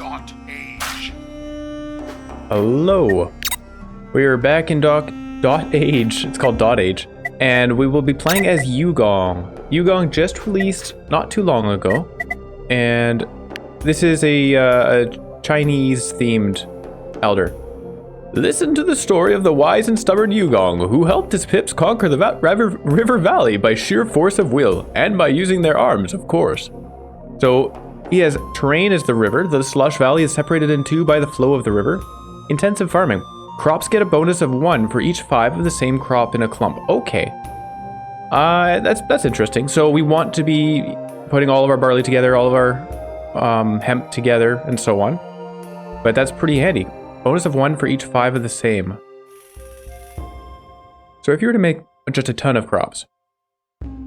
DotAGE. Hello. We are back in DotAGE. It's called DotAGE. And we will be playing as Yugong. Yugong just released not too long ago. And this is a Chinese-themed elder. Listen to the story of the wise and stubborn Yugong, who helped his pips conquer the river valley by sheer force of will, and by using their arms, of course. So, he has terrain as the river. The slush valley is separated in two by the flow of the river. Intensive farming. Crops get a bonus of 1 for each 5 of the same crop in a clump. Okay. That's interesting. So we want to be putting all of our barley together, all of our hemp together, and so on. But that's pretty handy. Bonus of 1 for each 5 of the same. So if you were to make just a ton of crops,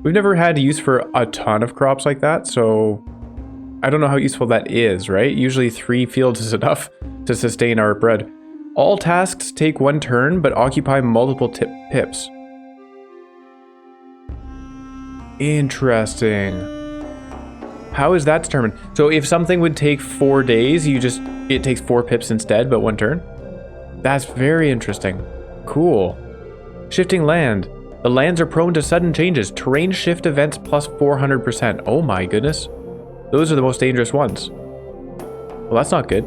we've never had use for a ton of crops like that, so I don't know how useful that is, right? Usually 3 fields is enough to sustain our bread. All tasks take 1 turn, but occupy multiple pips. Interesting. How is that determined? So if something would take 4 days, it takes 4 pips instead, but 1 turn? That's very interesting. Cool. Shifting land. The lands are prone to sudden changes. Terrain shift events plus 400%. Oh my goodness. Those are the most dangerous ones. Well, that's not good.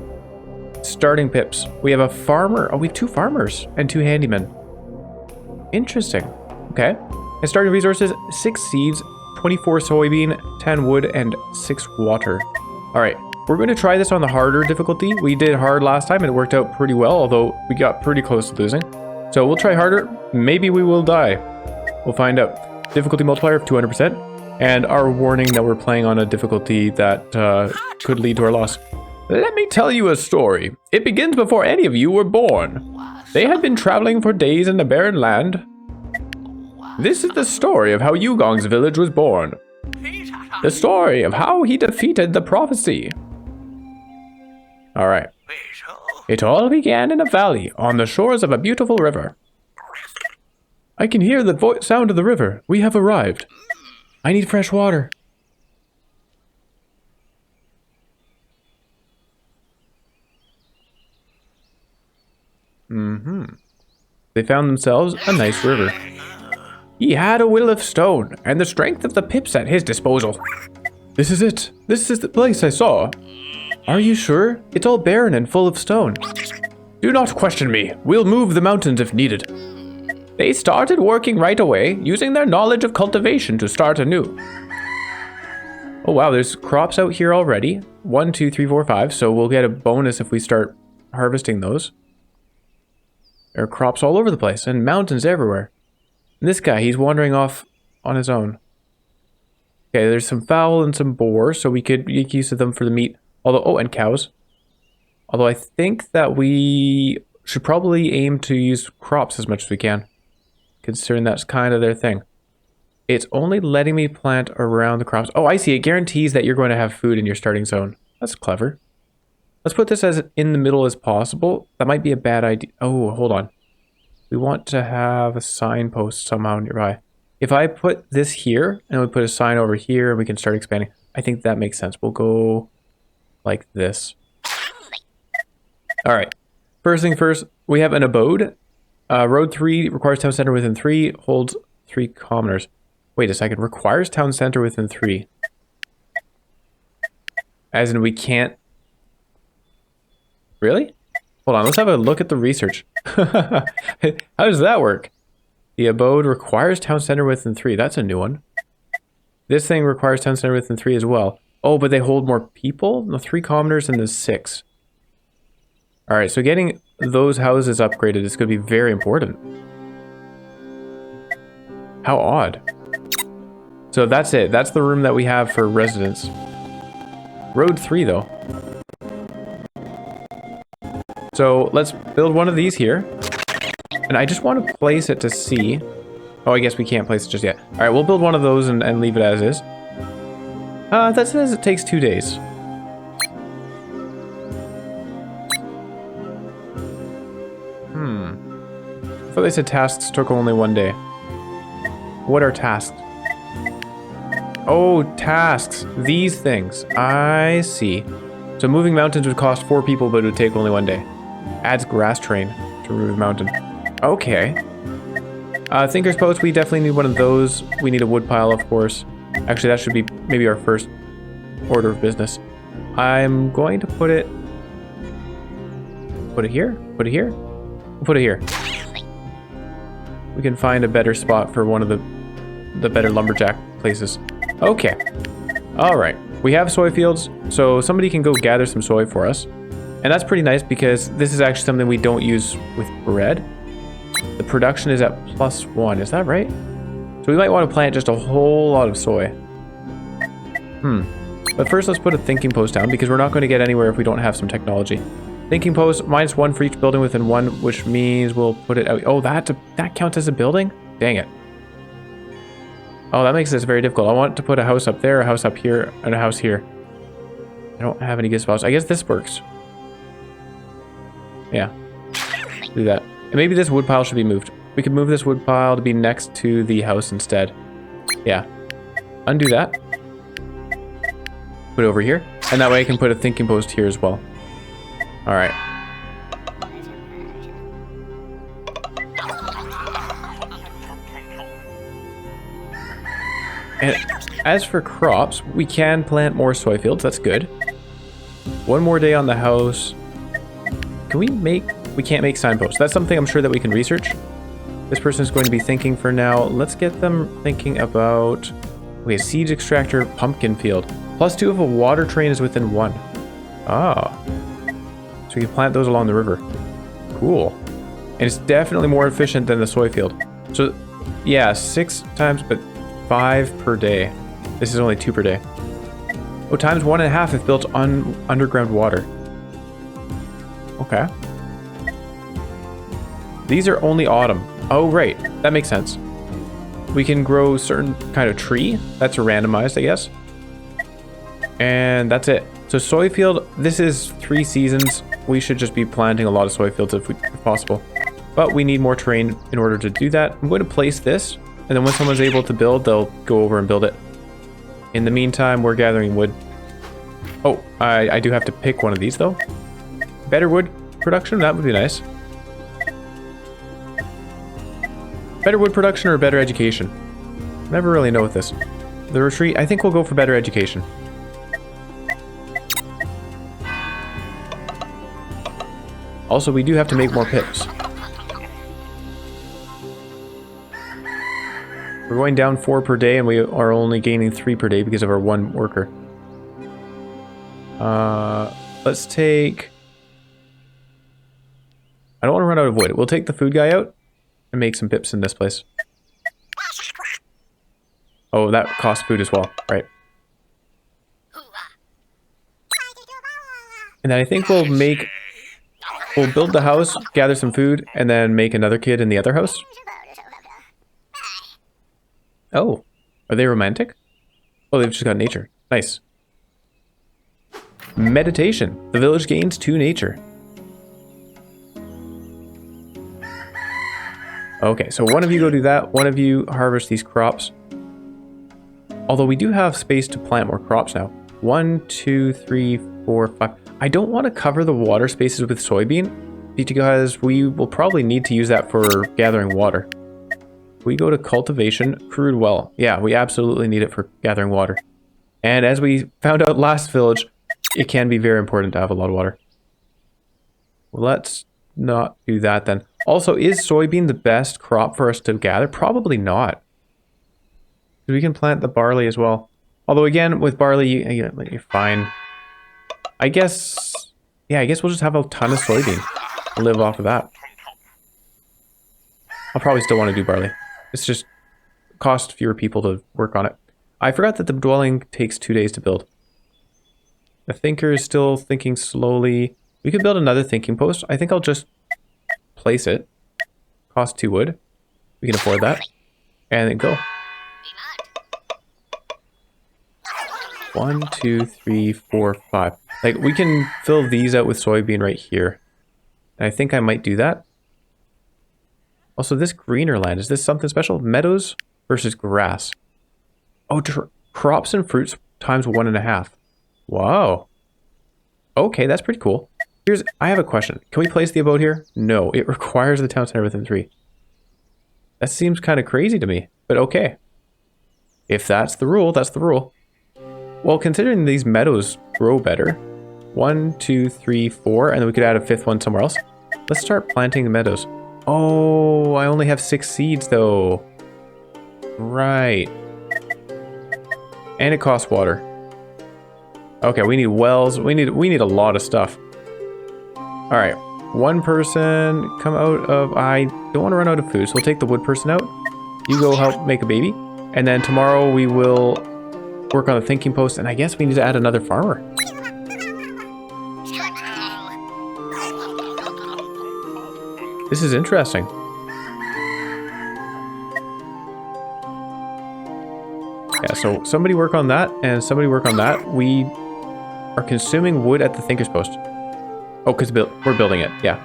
Starting pips. We have a farmer. Oh, we have 2 farmers and 2 handymen. Interesting. Okay. And starting resources, 6 seeds, 24 soybean, 10 wood, and 6 water. All right. We're going to try this on the harder difficulty. We did hard last time and it worked out pretty well, although we got pretty close to losing. So we'll try harder. Maybe we will die. We'll find out. Difficulty multiplier of 200%. And our warning that we're playing on a difficulty that could lead to our loss. Let me tell you a story. It begins before any of you were born. They had been traveling for days in a barren land. This is the story of how Yugong's village was born. The story of how he defeated the prophecy. Alright. It all began in a valley on the shores of a beautiful river. I can hear the sound of the river. We have arrived. I need fresh water. They found themselves a nice river. He had a will of stone and the strength of the pips at his disposal. This is it. This is the place I saw. Are you sure? It's all barren and full of stone. Do not question me. We'll move the mountains if needed. They started working right away, using their knowledge of cultivation to start anew. Oh wow, there's crops out here already. 1, 2, 3, 4, 5. So we'll get a bonus if we start harvesting those. There are crops all over the place and mountains everywhere. And this guy, he's wandering off on his own. Okay, there's some fowl and some boar, so we could make use of them for the meat. Although, oh, and cows. Although I think that we should probably aim to use crops as much as we can, considering that's kind of their thing. It's only letting me plant around the crops. Oh, I see. It guarantees that you're going to have food in your starting zone. That's clever. Let's put this as in the middle as possible. That might be a bad idea. Oh, hold on. We want to have a signpost somehow nearby. If I put this here, and we put a sign over here, and we can start expanding, I think that makes sense. We'll go like this. All right. First thing first, we have an abode. Road 3 requires town center within 3, holds 3 commoners. Wait a second, requires town center within 3. As in we can't... Really? Hold on, let's have a look at the research. How does that work? The abode requires town center within 3. That's a new one. This thing requires town center within 3 as well. Oh, but they hold more people? No, 3 commoners and there's 6. Alright, so getting those houses upgraded is going to be very important. How odd. So that's it. That's the room that we have for residents. Road 3, though. So let's build one of these here. And I just want to place it to see. Oh, I guess we can't place it just yet. Alright, we'll build one of those and leave it as is. That says it takes 2 days. I thought they said tasks took only 1 day. What are tasks? Oh, tasks. These things. I see. So moving mountains would cost 4 people, but it would take only 1 day. Adds grass train to remove mountain. Okay. Thinker's Post, we definitely need one of those. We need a wood pile, of course. Actually, that should be maybe our first order of business. I'm going to put it here, put it here, put it here. We can find a better spot for one of the better lumberjack places. Okay. All right. We have soy fields, so somebody can go gather some soy for us. And that's pretty nice because this is actually something we don't use with bread. The production is at +1, is that right? So we might want to plant just a whole lot of soy. But first let's put a thinking post down because we're not going to get anywhere if we don't have some technology. Thinking post, -1 for each building within 1, which means we'll put it out. Oh, that counts as a building? Dang it. Oh, that makes this very difficult. I want to put a house up there, a house up here, and a house here. I don't have any good spots. I guess this works. Yeah. Do that. And maybe this wood pile should be moved. We could move this wood pile to be next to the house instead. Yeah. Undo that. Put it over here. And that way I can put a thinking post here as well. Alright. And as for crops, we can plant more soy fields. That's good. 1 more day on the house. Can we make... We can't make signposts. That's something I'm sure that we can research. This person is going to be thinking for now. Let's get them thinking about... Okay, seed extractor, pumpkin field. +2 if a water train is within 1. Ah. So we can plant those along the river. Cool. And it's definitely more efficient than the soy field. So, yeah, 6 times, but 5 per day. This is only 2 per day. Oh, times 1.5 if built on underground water. Okay. These are only autumn. Oh, right. That makes sense. We can grow certain kind of tree. That's randomized, I guess. And that's it. So soy field, this is 3 seasons. We should just be planting a lot of soy fields if possible. But we need more terrain in order to do that. I'm going to place this, and then when someone's able to build, they'll go over and build it. In the meantime, we're gathering wood. Oh, I do have to pick one of these, though. Better wood production? That would be nice. Better wood production or better education? Never really know with this. The retreat, I think we'll go for better education. Also, we do have to make more pips. We're going down 4 per day and we are only gaining 3 per day because of our 1 worker. Let's take... I don't want to run out of wood. We'll take the food guy out and make some pips in this place. Oh, that costs food as well, right. And then I think we'll build the house, gather some food, and then make another kid in the other house. Oh, are they romantic? Oh, they've just got nature. Nice. Meditation. The village gains 2 nature. Okay, so one of you go do that. One of you harvest these crops. Although we do have space to plant more crops now. 1, 2, 3, 4, 5. I don't want to cover the water spaces with soybean because we will probably need to use that for gathering water. We go to cultivation, crude well. Yeah, we absolutely need it for gathering water. And as we found out last village, it can be very important to have a lot of water. Let's not do that then. Also, is soybean the best crop for us to gather? Probably not. We can plant the barley as well. Although again, with barley, you're fine. I guess, yeah, I guess we'll just have a ton of soybean. Live off of that. I'll probably still want to do barley. It's just cost fewer people to work on it. I forgot that the dwelling takes 2 days to build. The thinker is still thinking slowly. We could build another thinking post. I think I'll just place it. Cost 2 wood. We can afford that. And then go. 1, 2, 3, 4, 5. Like, we can fill these out with soybean right here. And I think I might do that. Also, this greener land, is this something special? Meadows versus grass. Oh, crops and fruits times 1.5. Wow. Okay, that's pretty cool. I have a question. Can we place the abode here? No, it requires the town center within 3. That seems kind of crazy to me, but okay. If that's the rule, that's the rule. Well, considering these meadows grow better, 1, 2, 3, 4, and then we could add a 5th one somewhere else. Let's start planting the meadows. Oh, I only have 6 seeds though. Right. And it costs water. Okay, we need wells. We need a lot of stuff. All right, one person come out of. I don't want to run out of food, so we'll take the wood person out. You go help make a baby, and then tomorrow we will work on the thinking post. And I guess we need to add another farmer. This is interesting. Yeah, so somebody work on that, and somebody work on that. We are consuming wood at the thinker's post. Oh, because we're building it, yeah.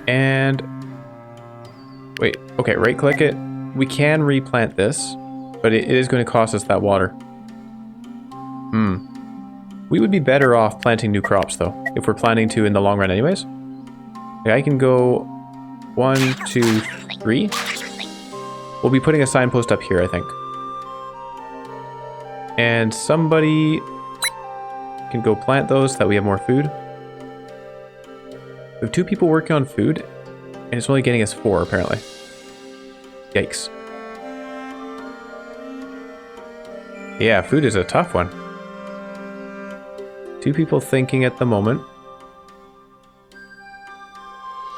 And wait, okay, right click it. We can replant this, but it is going to cost us that water. We would be better off planting new crops though, if we're planning to in the long run anyways. Okay, I can go 1, 2, 3. We'll be putting a signpost up here, I think. And somebody can go plant those so that we have more food. We have 2 people working on food, and it's only getting us 4 apparently. Yikes. Yeah, food is a tough one. 2 people thinking at the moment.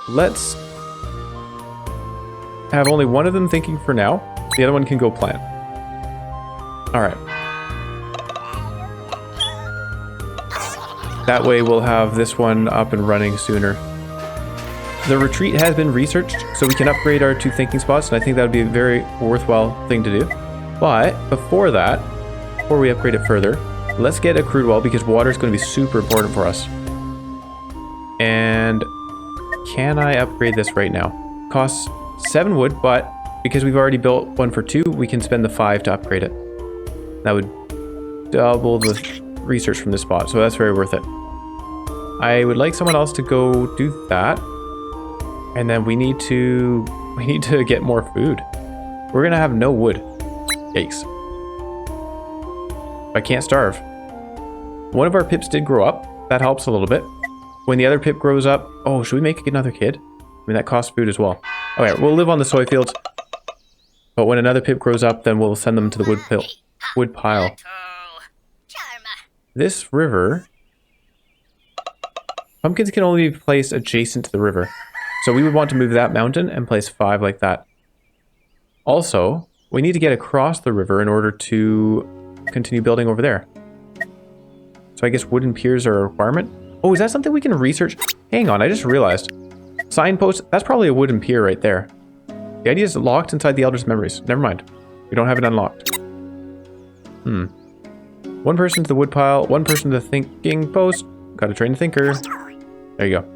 Let's have only one of them thinking for now. The other one can go plant. Alright. That way we'll have this one up and running sooner. The retreat has been researched, so we can upgrade our 2 thinking spots, and I think that would be a very worthwhile thing to do. But before that, before we upgrade it further, let's get a crude well because water is going to be super important for us. And can I upgrade this right now? Costs 7 wood, but because we've already built one for 2, we can spend the 5 to upgrade it. That would double the research from this spot, so that's very worth it. I would like someone else to go do that, and then we need to get more food. We're gonna have no wood. Yikes. I can't starve. One of our pips did grow up. That helps a little bit. When the other pip grows up, oh, should we make another kid? I mean, that costs food as well. Okay, we'll live on the soy fields. But when another pip grows up, then we'll send them to the wood pile. This river... Pumpkins can only be placed adjacent to the river. So we would want to move that mountain and place 5 like that. Also, we need to get across the river in order to continue building over there. So I guess wooden piers are a requirement. Oh, is that something we can research? Hang on, I just realized. Signpost, that's probably a wooden pier right there. The idea is locked inside the Elder's memories. Never mind. We don't have it unlocked. One person to the wood pile, one person to the thinking post. Gotta train the thinker. There you go.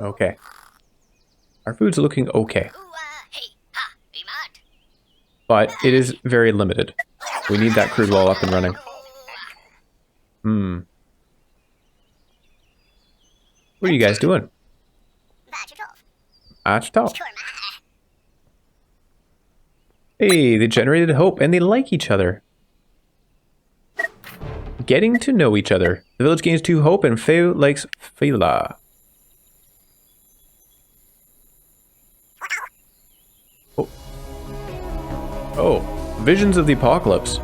Okay. Our food's looking okay. But it is very limited. We need that crude well up and running. What are you guys doing? Hey, they generated hope and they like each other. Getting to know each other. The village gains 2 hope and Feo likes Fela. Oh, visions of the apocalypse.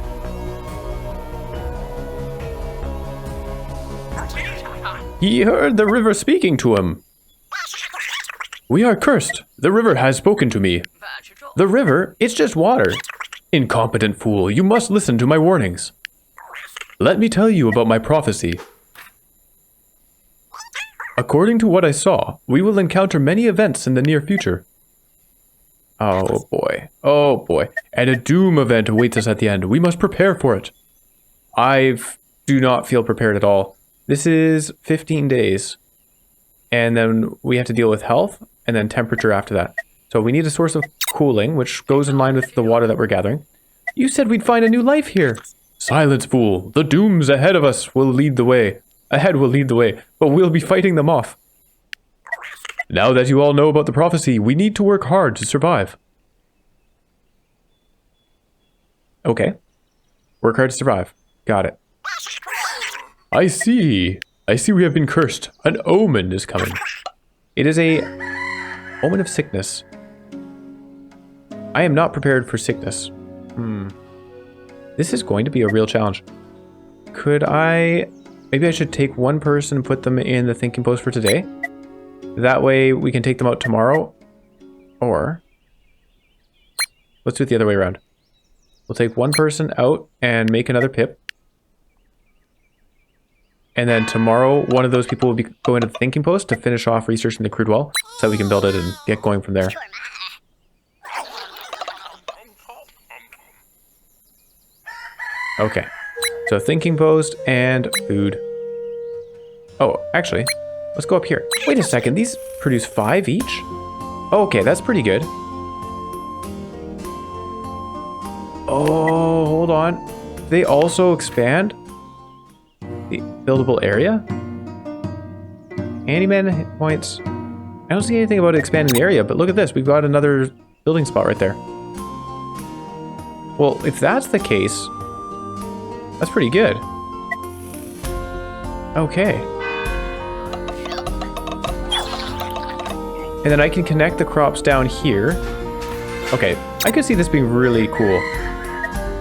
He heard the river speaking to him. We are cursed. The river has spoken to me. The river? It's just water. Incompetent fool, you must listen to my warnings. Let me tell you about my prophecy. According to what I saw, we will encounter many events in the near future. Oh boy. Oh boy. And a doom event awaits us at the end. We must prepare for it. I do not feel prepared at all. This is 15 days. And then we have to deal with health and then temperature after that. So we need a source of cooling, which goes in line with the water that we're gathering. You said we'd find a new life here. Silence, fool. The dooms ahead of us will lead the way. Ahead will lead the way, but we'll be fighting them off. Now that you all know about the prophecy, we need to work hard to survive. Okay. Work hard to survive. Got it. I see. I see we have been cursed. An omen is coming. It is a omen of sickness. I am not prepared for sickness. This is going to be a real challenge. Could I... Maybe I should take one person and put them in the thinking post for today. That way we can take them out tomorrow. Or... let's do it the other way around. We'll take one person out and make another pip. And then tomorrow, one of those people will be going to the thinking post to finish off researching the crude well, so that we can build it and get going from there. Okay. So thinking post and food. Oh, actually, let's go up here. Wait a second, these produce 5 each? Okay, that's pretty good. Oh, hold on. They also expand the buildable area? Handyman hit points. I don't see anything about expanding the area, but look at this. We've got another building spot right there. Well, if that's the case, that's pretty good. Okay. And then I can connect the crops down here. Okay, I could see this being really cool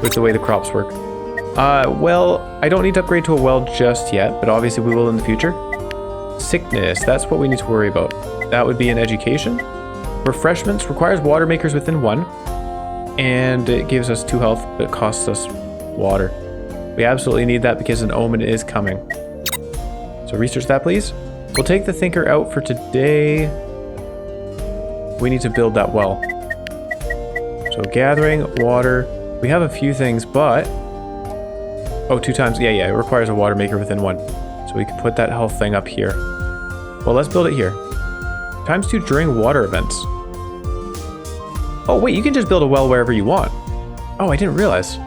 with the way the crops work. Well, I don't need to upgrade to a well just yet, but obviously we will in the future. Sickness, that's what we need to worry about. That would be an education. Refreshments requires water makers within 1. And it gives us 2 health, but it costs us water. We absolutely need that because an omen is coming. So research that, please. We'll take the thinker out for today. We need to build that well. So gathering, water. We have a few things, but... oh, 2 times. Yeah, it requires a water maker within 1. So we can put that health thing up here. Well, let's build it here. ×2 during water events. Oh, wait, you can just build a well wherever you want. Oh, I didn't realize.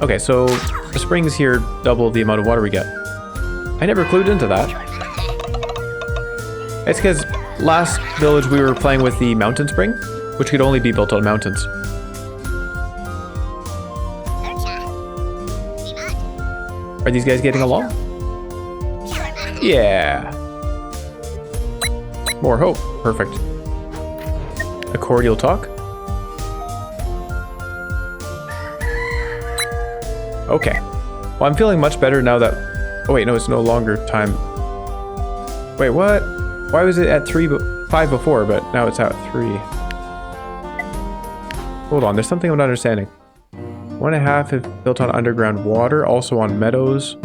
Okay, so the springs here double the amount of water we get. I never clued into that. It's because last village we were playing with the mountain spring, which could only be built on mountains. Are these guys getting along? Yeah. More hope. Perfect. A cordial talk. Okay. Well, I'm feeling much better now that... oh, wait, no, it's no longer time. Wait, what? Why was it at 5 before, but now it's at 3? Hold on, there's something I'm not understanding. 1.5 is built on underground water, also on meadows.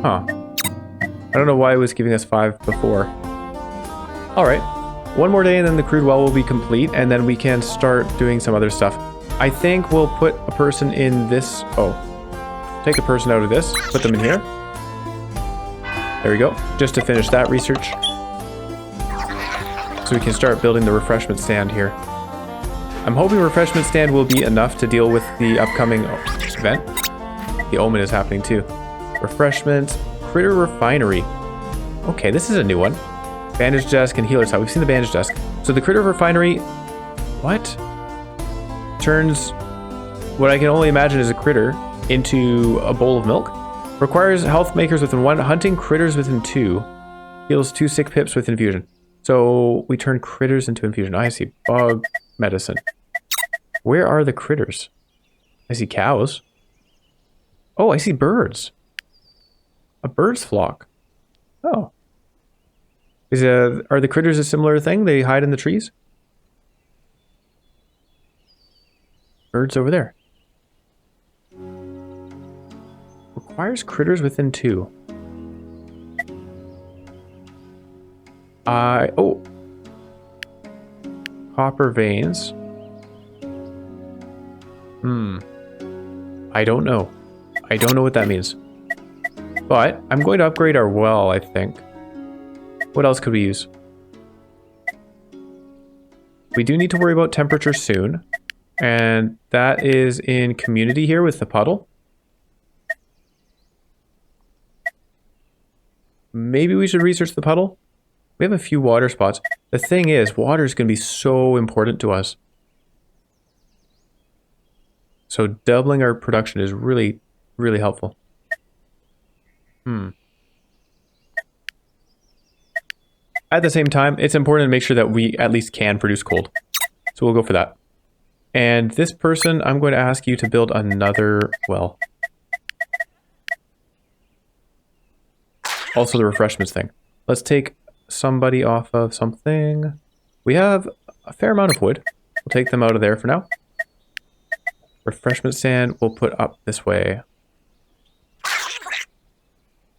Huh. I don't know why it was giving us 5 before. Alright. 1 more day and then the crude well will be complete, and then we can start doing some other stuff. I think we'll put a person in this... oh. Take a person out of this, put them in here. There we go. Just to finish that research. So we can start building the refreshment stand here. I'm hoping refreshment stand will be enough to deal with the upcoming event. The omen is happening too. Refreshments, critter refinery. Okay, this is a new one. Bandage desk and healer's hut. We've seen the bandage desk. So the critter refinery, what? Turns what I can only imagine is a critter into a bowl of milk. Requires health makers within 1, hunting critters within 2. Heals 2 sick pips with infusion. So we turn critters into infusion. I see bug medicine. Where are the critters? I see cows. Oh, I see birds. A bird's flock. Oh. Are the critters a similar thing? They hide in the trees? Birds over there. Requires critters within 2. Oh. Copper veins. I don't know. I don't know what that means. But I'm going to upgrade our well, I think. What else could we use? We do need to worry about temperature soon. And that is in community here with the puddle. Maybe we should research the puddle. We have a few water spots. The thing is, water is going to be so important to us. So doubling our production is really, really helpful. At the same time, it's important to make sure that we at least can produce cold. So we'll go for that. And this person, I'm going to ask you to build another well. Also the refreshments thing. Let's take somebody off of something. We have a fair amount of wood. We'll take them out of there for now. Refreshment stand we'll put up this way.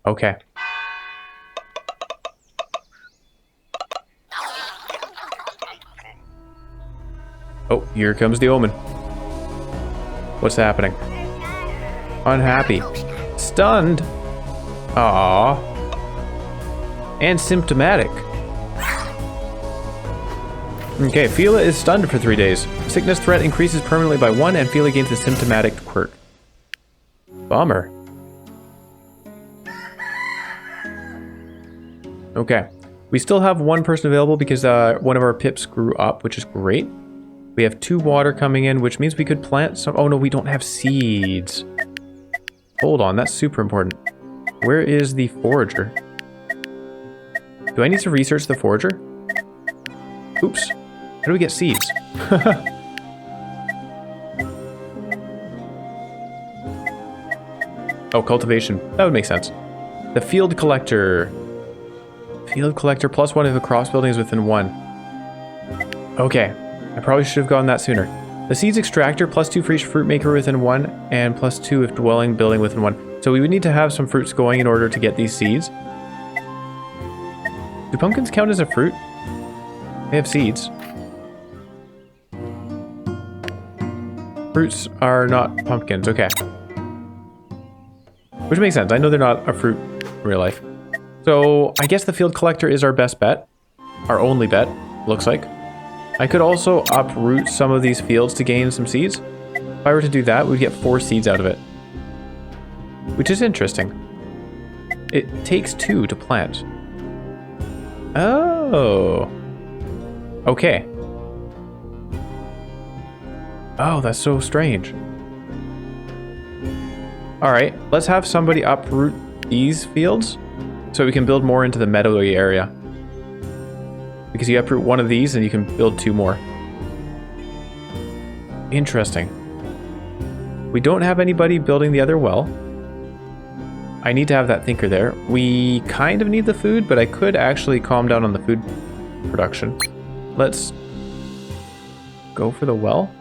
Okay. Oh, here comes the omen. What's happening? Unhappy. Stunned. Aww. And symptomatic. Okay, Fila is stunned for 3 days. Sickness threat increases permanently by 1 and Fila gains the symptomatic quirk. Bummer. Okay. We still have one person available because one of our pips grew up, which is great. We have 2 water coming in, which means we could plant some... Oh no, we don't have seeds. Hold on, that's super important. Where is the forager? Do I need to research the forager? Oops. How do we get seeds? Oh, cultivation. That would make sense. The field collector. Field collector plus 1 if a cross building is within 1. Okay. I probably should have gotten that sooner. The seeds extractor plus 2 for each fruit maker within 1 and plus 2 if dwelling building within 1. So we would need to have some fruits going in order to get these seeds. Do pumpkins count as a fruit? They have seeds. Fruits are not pumpkins, okay. Which makes sense. I know they're not a fruit in real life. So I guess the field collector is our best bet. Our only bet, looks like. I could also uproot some of these fields to gain some seeds. If I were to do that, we'd get 4 seeds out of it. Which is interesting. It takes 2 to plant. Oh. Okay. Oh, that's so strange. Alright, let's have somebody uproot these fields so we can build more into the meadowy area. Because you uproot 1 of these and you can build 2 more. Interesting. We don't have anybody building the other well. I need to have that thinker there. We kind of need the food, but I could actually calm down on the food production. Let's go for the well.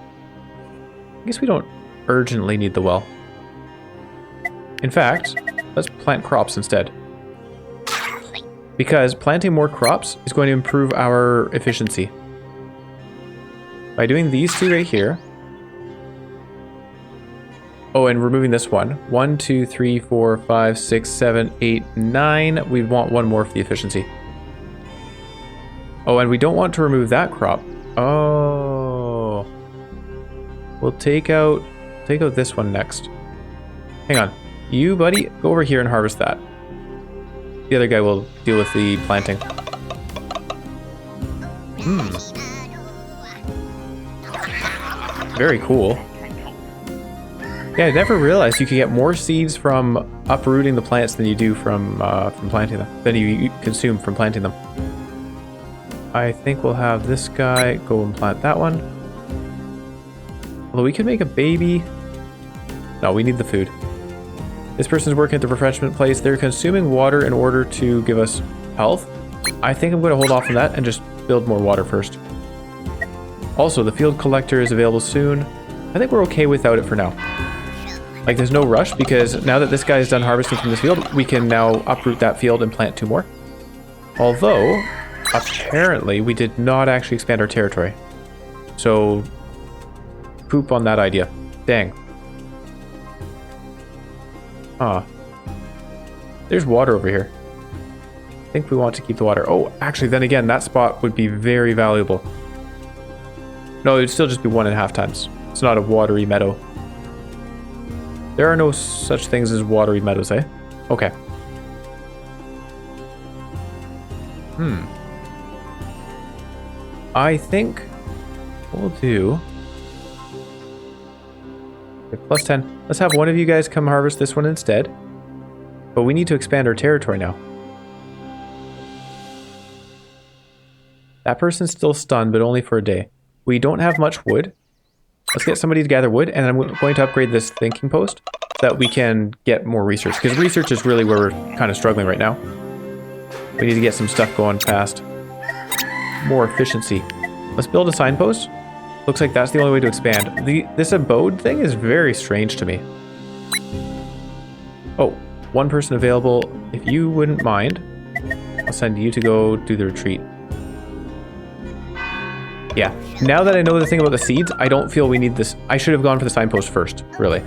I guess we don't urgently need the well. In fact, let's plant crops instead. Because planting more crops is going to improve our efficiency. By doing these 2 right here. Oh, and removing this one. 1, 2, 3, 4, 5, 6, 7, 8, 9. We want 1 more for the efficiency. Oh, and we don't want to remove that crop. Oh. We'll take out this one next. Hang on. You, buddy, go over here and harvest that. The other guy will deal with the planting. Very cool. Yeah, I never realized you could get more seeds from uprooting the plants than you do from planting them. Than you consume from planting them. I think we'll have this guy go and plant that one. Although we could make a baby. No, we need the food. This person's working at the refreshment place. They're consuming water in order to give us health. I think I'm going to hold off on that and just build more water first. Also, the field collector is available soon. I think we're okay without it for now. Like, there's no rush because now that this guy is done harvesting from this field, we can now uproot that field and plant 2 more. Although, apparently, we did not actually expand our territory. So, poop on that idea. Dang. There's water over here. I think we want to keep the water. Oh, actually, then again, that spot would be very valuable. No, it would still just be 1.5 times. It's not a watery meadow. There are no such things as watery meadows, eh? Okay. I think what we'll do... Okay, plus 10. Let's have one of you guys come harvest this one instead. But we need to expand our territory now. That person's still stunned, but only for a day. We don't have much wood. Let's get somebody to gather wood, and I'm going to upgrade this thinking post so that we can get more research. Because research is really where we're kind of struggling right now. We need to get some stuff going fast. More efficiency. Let's build a signpost. Looks like that's the only way to expand. This abode thing is very strange to me. Oh, one person available. If you wouldn't mind, I'll send you to go do the retreat. Yeah, now that I know the thing about the seeds, I don't feel we need this. I should have gone for the signpost first, really.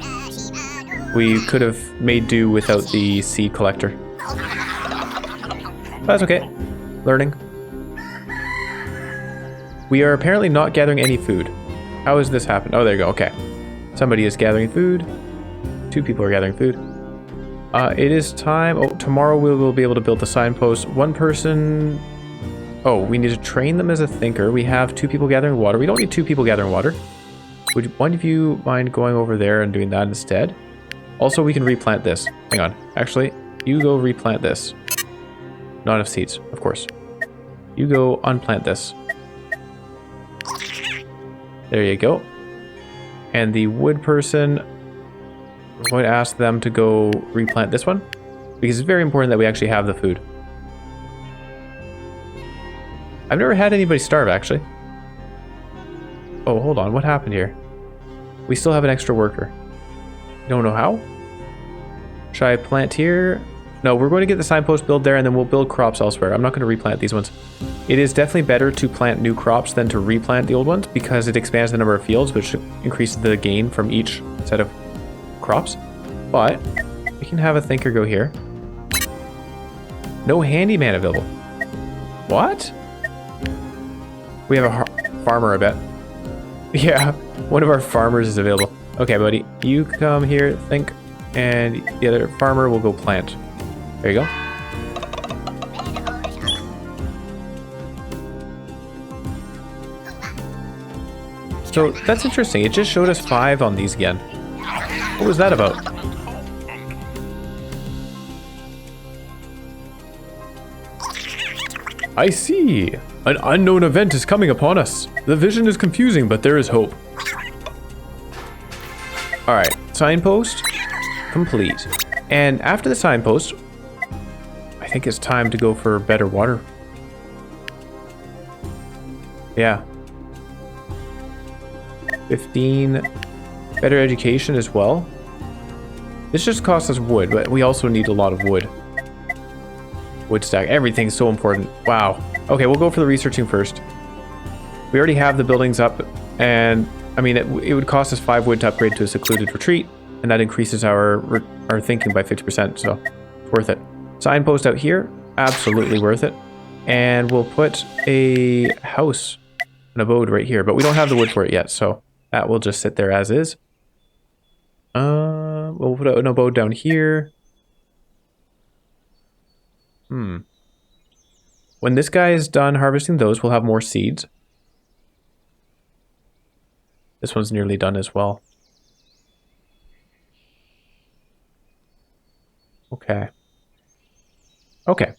We could have made do without the seed collector. But that's okay. Learning. We are apparently not gathering any food. How has this happened? Oh, there you go. Okay. Somebody is gathering food. 2 people are gathering food. It is time. Oh, tomorrow we will be able to build the signpost. One person... Oh, we need to train them as a thinker. We have 2 people gathering water. We don't need 2 people gathering water. Would one of you mind going over there and doing that instead? Also, we can replant this. Hang on. Actually, you go replant this. Not enough seeds, of course. You go unplant this. There you go. And the wood person, we're going to ask them to go replant this one. Because it's very important that we actually have the food. I've never had anybody starve, actually. Oh, hold on. What happened here? We still have an extra worker. Don't know how? Should I plant here? No, we're going to get the signpost build there, and then we'll build crops elsewhere. I'm not going to replant these ones. It is definitely better to plant new crops than to replant the old ones, because it expands the number of fields, which increases the gain from each set of crops. But we can have a thinker go here. No handyman available. What? We have a farmer, I bet. Yeah, one of our farmers is available. Okay, buddy, you come here, think, and the other farmer will go plant. There you go. So that's interesting. It just showed us 5 on these again. What was that about? I see. An unknown event is coming upon us. The vision is confusing, but there is hope. Alright, signpost complete. And after the signpost, I think it's time to go for better water. Yeah. 15. Better education as well. This just costs us wood, but we also need a lot of wood. Wood stack. Everything's so important. Wow. Okay, we'll go for the researching first. We already have the buildings up, and I mean, it would cost us 5 wood to upgrade to a secluded retreat, and that increases our thinking by 50%, so it's worth it. Signpost out here, absolutely worth it. And we'll put a house, an abode right here, but we don't have the wood for it yet, so that will just sit there as is. We'll put an abode down here. When this guy is done harvesting those, we'll have more seeds. This one's nearly done as well. Okay. Okay.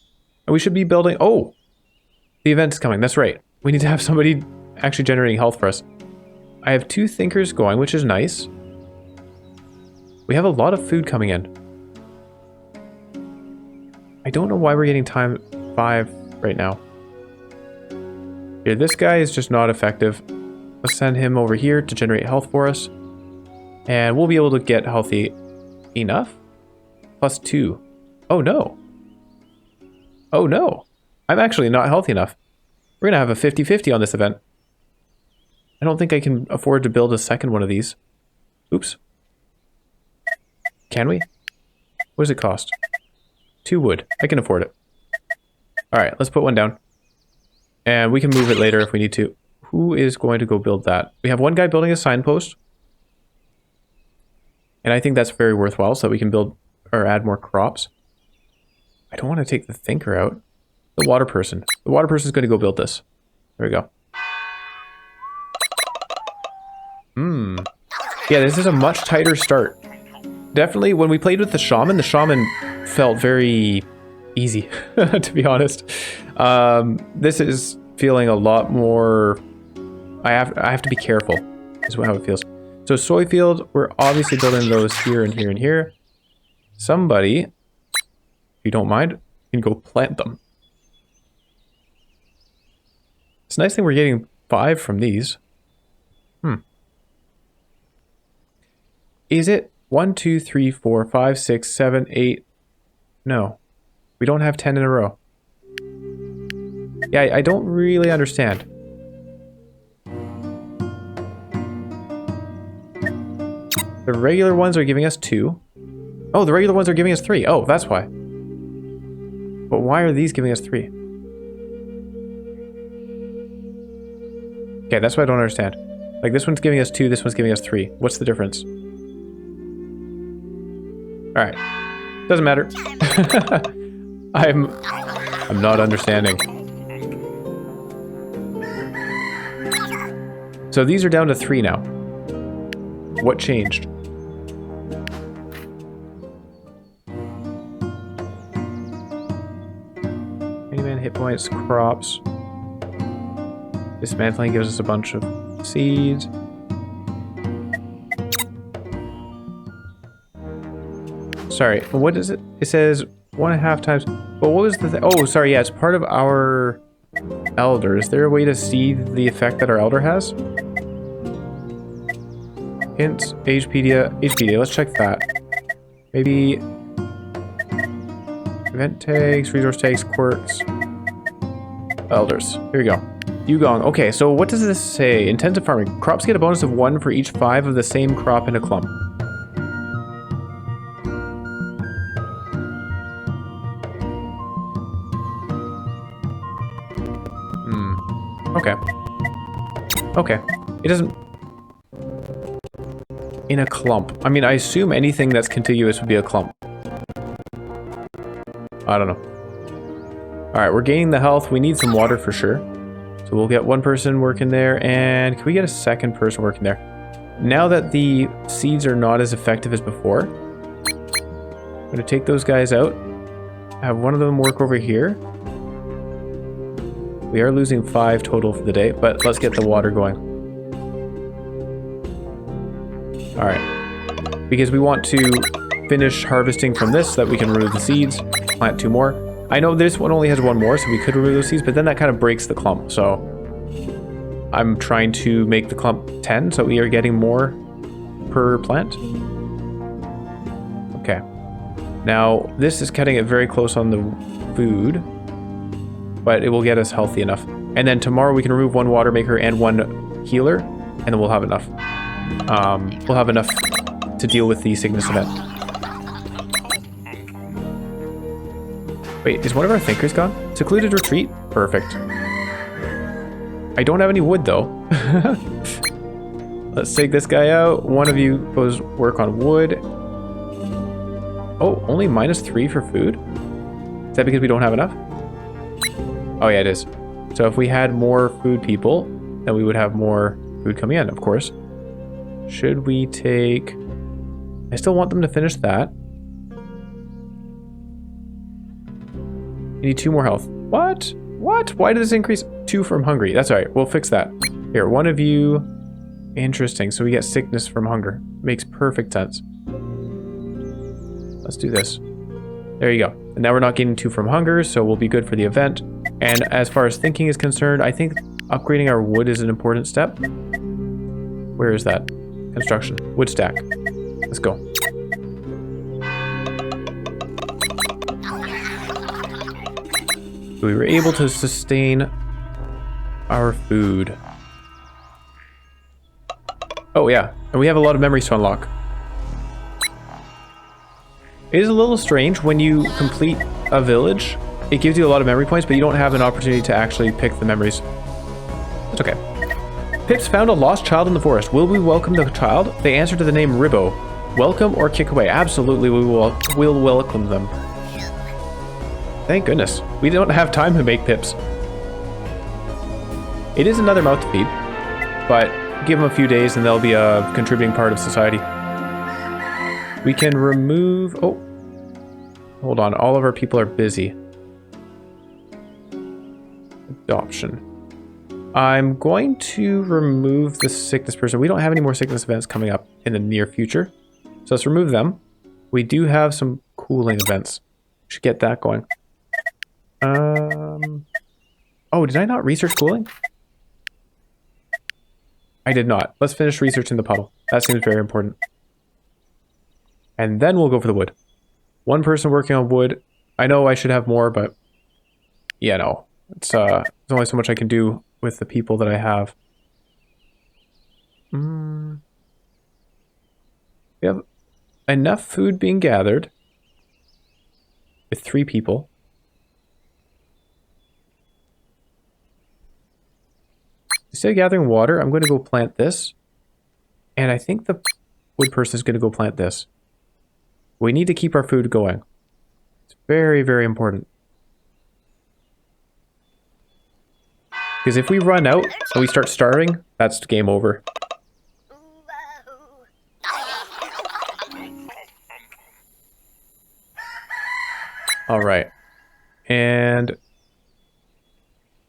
We should be building... Oh! The event's coming. That's right. We need to have somebody actually generating health for us. I have 2 thinkers going, which is nice. We have a lot of food coming in. I don't know why we're getting time 5 right now. Here, this guy is just not effective. Let's send him over here to generate health for us. And we'll be able to get healthy enough. +2. Oh no. Oh no. I'm actually not healthy enough. We're gonna have a 50-50 on this event. I don't think I can afford to build a second one of these. Oops. Can we? What does it cost? 2 wood. I can afford it. All right, let's put one down. And we can move it later if we need to. Who is going to go build that? We have one guy building a signpost. And I think that's very worthwhile so that we can build or add more crops. I don't want to take the thinker out. The water person. The water person is going to go build this. There we go. Yeah, this is a much tighter start. Definitely, when we played with the shaman felt very easy, to be honest. This is feeling a lot more... I have to be careful, is how it feels. So soy field, we're obviously building those here and here and here. Somebody, if you don't mind, can go plant them. It's a nice thing we're getting 5 from these. Is it 1, 2, 3, 4, 5, 6, 7, 8? No. We don't have 10 in a row. Yeah, I don't really understand. The regular ones are giving us 2. Oh, the regular ones are giving us 3. Oh, that's why. But why are these giving us 3? Okay, that's what I don't understand. Like, this one's giving us 2, this one's giving us 3. What's the difference? Alright. Doesn't matter. I'm not understanding. So these are down to 3 now. What changed? Miniman, hit points, crops. Dismantling gives us a bunch of seeds. Sorry, what is it? It says 1.5 times. But what was the oh, sorry, yeah, it's part of our elder. Is there a way to see the effect that our elder has? Hints, Agepedia, let's check that. Maybe event tags, resource tags, quirks, elders. Here we go. Yugong. Okay, so what does this say? Intensive farming. Crops get a bonus of 1 for each 5 of the same crop in a clump. Okay. Okay. It doesn't... In a clump. I mean, I assume anything that's contiguous would be a clump. I don't know. Alright, we're gaining the health. We need some water for sure. So we'll get one person working there, and can we get a second person working there? Now that the seeds are not as effective as before, I'm going to take those guys out. Have one of them work over here. We are losing 5 total for the day, but let's get the water going. Alright. Because we want to finish harvesting from this so that we can remove the seeds, plant 2 more. I know this one only has 1 more, so we could remove those seeds, but then that kind of breaks the clump, so... I'm trying to make the clump 10, so we are getting more per plant. Okay. Now, this is cutting it very close on the food, but it will get us healthy enough. And then tomorrow we can remove 1 water maker and 1 healer, and then we'll have enough. We'll have enough to deal with the sickness event. Wait, is one of our thinkers gone? Secluded retreat? Perfect. I don't have any wood though. Let's take this guy out. One of you goes work on wood. Oh, only -3 for food? Is that because we don't have enough? Oh yeah, it is. So if we had more food people, then we would have more food coming in, of course. Should we take... I still want them to finish that. You need 2 more health. What? What? Why did this increase? 2 from hungry. That's all right. We'll fix that. Here, one of you... Interesting. So we get sickness from hunger. Makes perfect sense. Let's do this. There you go. And now we're not getting 2 from hunger, so we'll be good for the event. And as far as thinking is concerned, I think upgrading our wood is an important step. Where is that? Construction. Wood stack. Let's go. We were able to sustain our food. Oh yeah, and we have a lot of memories to unlock. It is a little strange when you complete a village, it gives you a lot of memory points, but you don't have an opportunity to actually pick the memories. It's okay. Pips found a lost child in the forest. Will we welcome the child? They answer to the name Ribbo. Welcome or kick away. Absolutely, we'll welcome them. Thank goodness. We don't have time to make Pips. It is another mouth to feed, but give them a few days and they'll be a contributing part of society. We can remove... Oh. Hold on. All of our people are busy. Adoption. I'm going to remove the sickness person. We don't have any more sickness events coming up in the near future. So let's remove them. We do have some cooling events. Should get that going. Oh, did I not research cooling? I did not. Let's finish researching the puddle. That seems very important. And then we'll go for the wood. One person working on wood. I know I should have more, but yeah, no. There's only so much I can do with the people that I have. We have enough food being gathered with 3 people. Instead of gathering water, I'm going to go plant this. And I think the wood person is going to go plant this. We need to keep our food going. It's very, very important. Because if we run out and we start starving, that's game over. Alright. And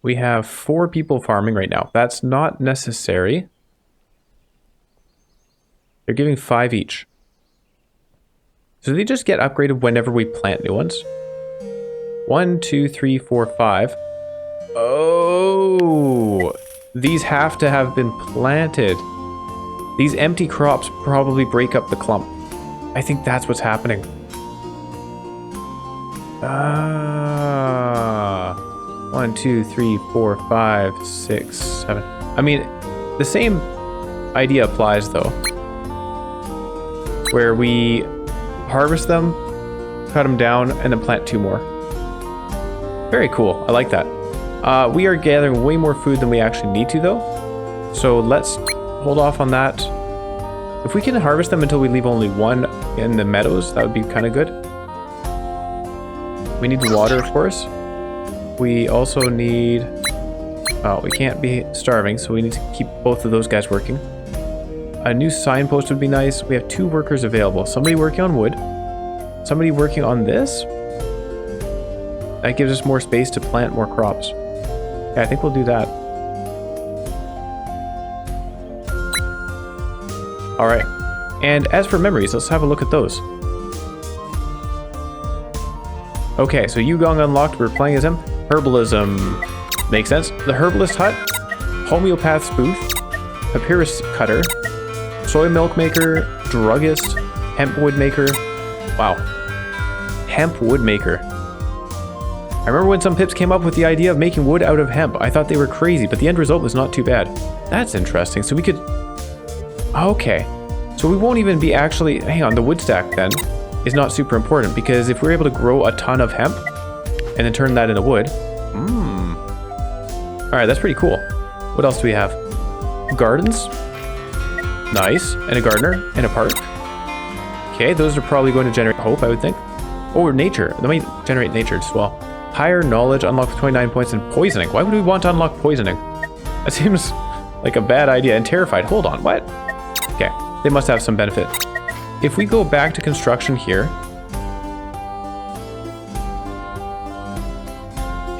we have 4 people farming right now. That's not necessary. They're giving 5 each. So they just get upgraded whenever we plant new ones. 1, 2, 3, 4, 5. Oh, these have to have been planted. These empty crops probably break up the clump. I think that's what's happening. Ah, 1, 2, 3, 4, 5, 6, 7. I mean, the same idea applies though. Where we harvest them, cut them down, and then plant 2 more. Very cool. I like that. We are gathering way more food than we actually need to, though. So let's hold off on that. If we can harvest them until we leave only 1 in the meadows, that would be kind of good. We need water, of course. We also need... Oh, we can't be starving, so we need to keep both of those guys working. A new signpost would be nice. We have 2 workers available. Somebody working on wood. Somebody working on this. That gives us more space to plant more crops. Yeah, I think we'll do that. Alright. And as for memories, let's have a look at those. Okay, so Yugong unlocked. We're playing as him. Herbalism. Makes sense. The Herbalist Hut. Homeopath's Booth. Papyrus Cutter. Soy Milk Maker. Druggist. Hemp Wood Maker. Wow. Hemp Wood Maker. I remember when some Pips came up with the idea of making wood out of hemp. I thought they were crazy, but the end result was not too bad. That's interesting. So we could... Okay. So we won't even be actually... Hang on, the wood stack then is not super important, because if we're able to grow a ton of hemp and then turn that into wood... Alright, that's pretty cool. What else do we have? Gardens. Nice. And a gardener. And a park. Okay, those are probably going to generate hope, I would think. Or nature. That might generate nature as well. Higher knowledge, unlock 29 points, and poisoning. Why would we want to unlock poisoning? That seems like a bad idea. And terrified. Hold on, what? Okay, they must have some benefit. If we go back to construction here...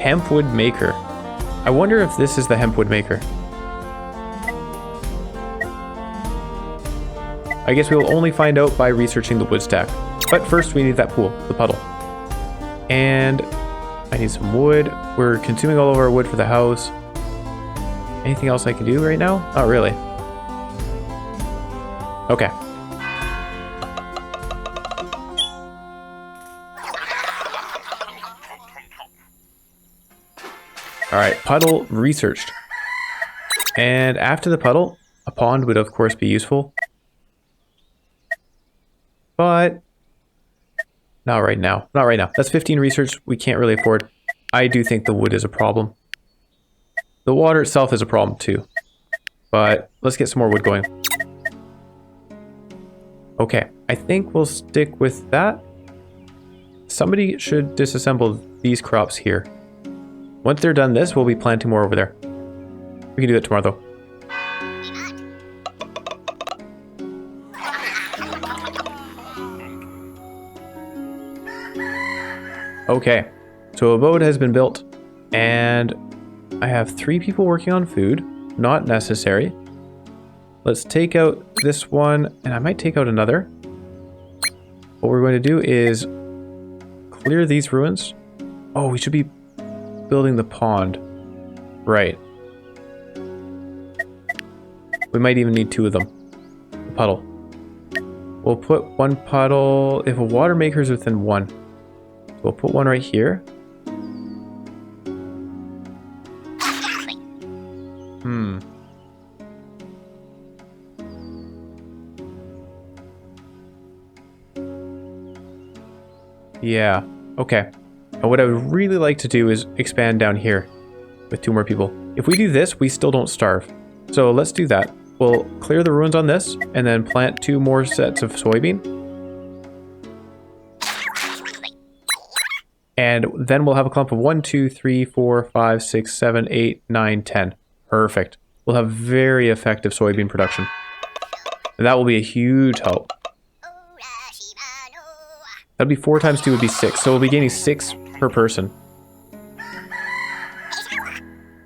Hempwood Maker. I wonder if this is the Hempwood Maker. I guess we'll only find out by researching the wood stack. But first we need that pool, the puddle. And I need some wood. We're consuming all of our wood for the house. Anything else I can do right now? Not really. Okay. Alright, puddle researched. And after the puddle, a pond would of course be useful. But not right now. Not right now. That's 15 research we can't really afford. I do think the wood is a problem. The water itself is a problem too. But let's get some more wood going. Okay, I think we'll stick with that. Somebody should disassemble these crops here. Once they're done this, we'll be planting more over there. We can do that tomorrow though. Okay, so a boat has been built, and I have 3 people working on food. Not necessary. Let's take out this one, and I might take out another. What we're going to do is clear these ruins. Oh, we should be building the pond. Right. We might even need 2 of them. A puddle. We'll put 1 puddle if a water maker is within 1. We'll put 1 right here. Yeah, okay. And what I would really like to do is expand down here with 2 more people. If we do this, we still don't starve. So let's do that. We'll clear the ruins on this and then plant 2 more sets of soybean. And then we'll have a clump of 1, 2, 3, 4, 5, 6, 7, 8, 9, 10. Perfect. We'll have very effective soybean production. And that will be a huge help. That'd be 4 times 2 would be 6. So we'll be gaining 6 per person.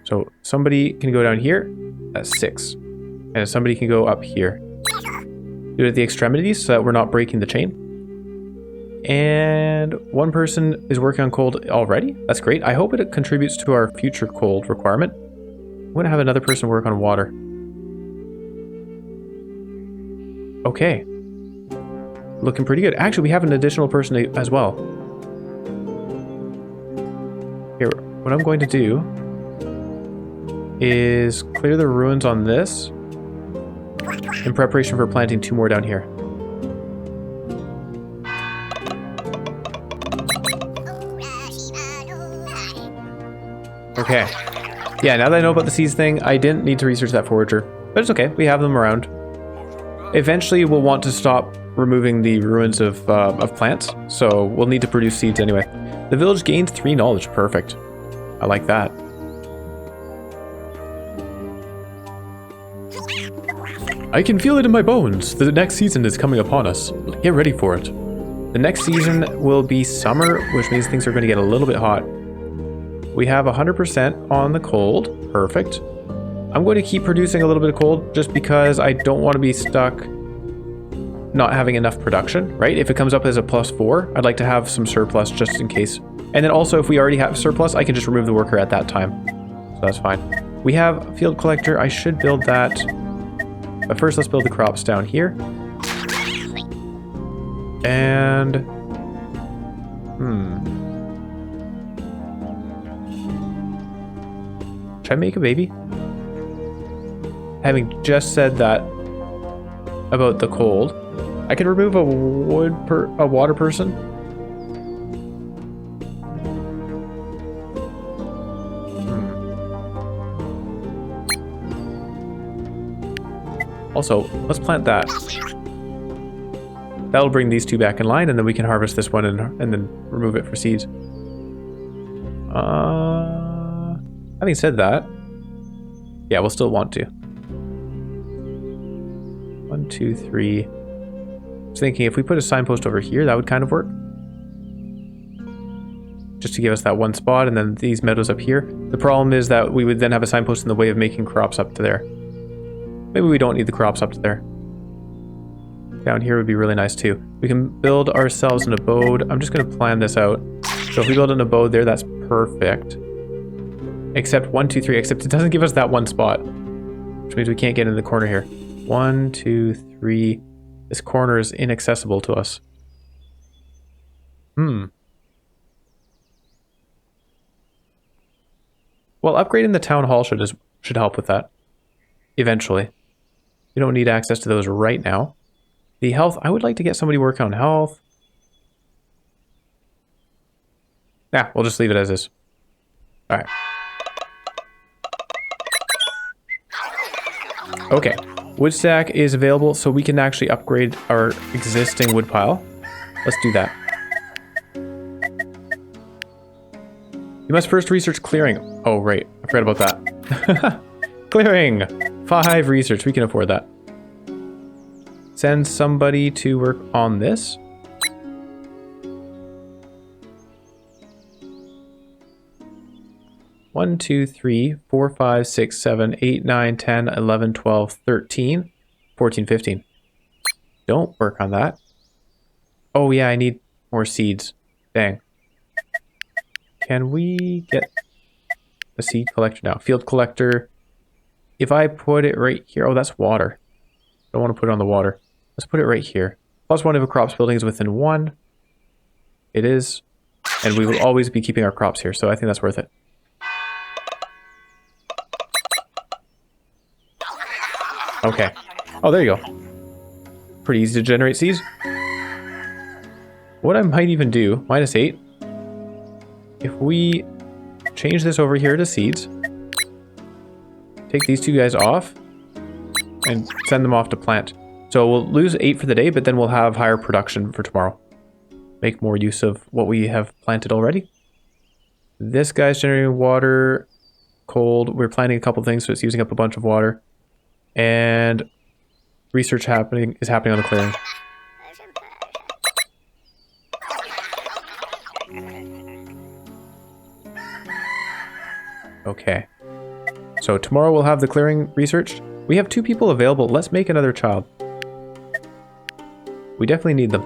So somebody can go down here. That's 6. And somebody can go up here. Do it at the extremities so that we're not breaking the chain. And 1 person is working on cold already. That's great. I hope it contributes to our future cold requirement. I'm going to have another person work on water. Okay. Looking pretty good. Actually, we have an additional person as well. Here, what I'm going to do is clear the ruins on this in preparation for planting 2 more down here. Okay. Yeah, now that I know about the seeds thing, I didn't need to research that forager. But it's okay, we have them around. Eventually, we'll want to stop removing the ruins of plants, so we'll need to produce seeds anyway. The village gained 3 knowledge. Perfect. I like that. I can feel it in my bones. The next season is coming upon us. Get ready for it. The next season will be summer, which means things are going to get a little bit hot. We have 100% on the cold. Perfect. I'm going to keep producing a little bit of cold just because I don't want to be stuck not having enough production, right? If it comes up as a +4, I'd like to have some surplus just in case. And then also if we already have surplus, I can just remove the worker at that time. So that's fine. We have a field collector. I should build that. But first, let's build the crops down here. And... should I make a baby? Having just said that about the cold, I could remove a water person. Also, let's plant that. That'll bring these 2 back in line, and then we can harvest this one and then remove it for seeds. Having said that, yeah, we'll still want to. 1, 2, 3. I was thinking if we put a signpost over here, that would kind of work. Just to give us that 1 spot, and then these meadows up here. The problem is that we would then have a signpost in the way of making crops up to there. Maybe we don't need the crops up to there. Down here would be really nice too. We can build ourselves an abode. I'm just going to plan this out. So if we build an abode there, that's perfect. Except 1, 2, 3. Except it doesn't give us that 1 spot, which means we can't get in the corner here. 1, 2, 3. This corner is inaccessible to us. Well, upgrading the town hall should help with that. Eventually. We don't need access to those right now. The health, I would like to get somebody working on health. We'll just leave it as is. Alright. Okay. Wood stack is available, so we can actually upgrade our existing wood pile. Let's do that. You must first research clearing. Oh, right. I forgot about that. Clearing! 5 research. We can afford that. Send somebody to work on this. One, 2, 3, 4, 5, 6, 7, 8, 9, 10, 11, 12, 13, 14, 15. Don't work on that. Oh yeah, I need more seeds. Dang. Can we get a seed collector now? Field collector. If I put it right here, oh, that's water. I don't want to put it on the water. Let's put it right here. Plus one of a crop's building is within 1. It is. And we will always be keeping our crops here, so I think that's worth it. Okay. Oh, there you go. Pretty easy to generate seeds. What I might even do, -8. If we change this over here to seeds, take these 2 guys off, and send them off to plant. So we'll lose 8 for the day, but then we'll have higher production for tomorrow. Make more use of what we have planted already. This guy's generating water, cold. We're planting a couple things, so it's using up a bunch of water. And research is happening on the clearing. Okay. So tomorrow we'll have the clearing researched. We have 2 people available. Let's make another child. We definitely need them.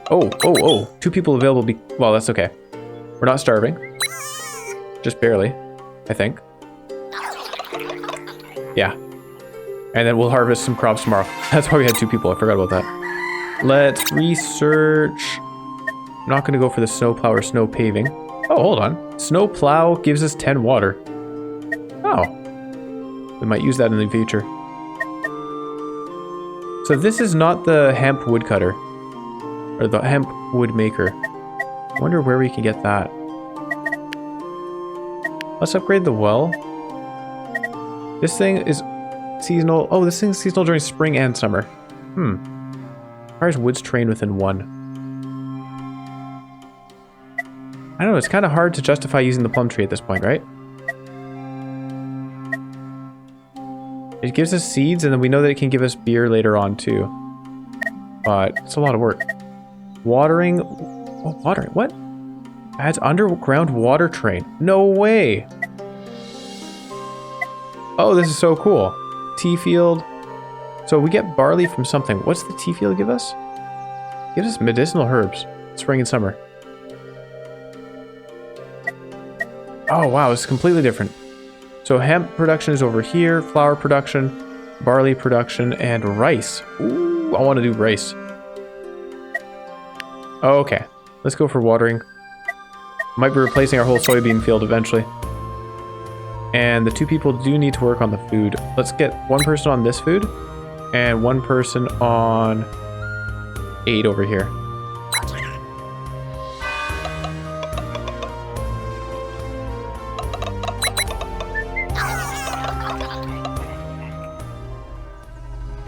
Oh. 2 people available. Well, that's okay. We're not starving. Just barely, I think. Yeah. And then we'll harvest some crops tomorrow. That's why we had 2 people. I forgot about that. Let's research. I'm not going to go for the snow plow or snow paving. Oh, hold on. Snow plow gives us 10 water. Oh. We might use that in the future. So this is not the hemp woodcutter. Or the hemp wood maker. I wonder where we can get that. Let's upgrade the well. This thing is seasonal. Oh, this thing's seasonal during spring and summer. Requires woods trained within 1. I don't know, it's kind of hard to justify using the plum tree at this point, right? It gives us seeds, and then we know that it can give us beer later on, too. But it's a lot of work. Watering... Oh, watering. What? Adds underground water train. No way! Oh, this is so cool. Tea field. So we get barley from something. What's the tea field give us? It gives us medicinal herbs. Spring and summer. Oh, wow. It's completely different. So hemp production is over here. Flour production. Barley production. And rice. Ooh, I want to do rice. Okay. Let's go for watering. Might be replacing our whole soybean field eventually. And the 2 people do need to work on the food. Let's get 1 person on this food. And 1 person on 8 over here.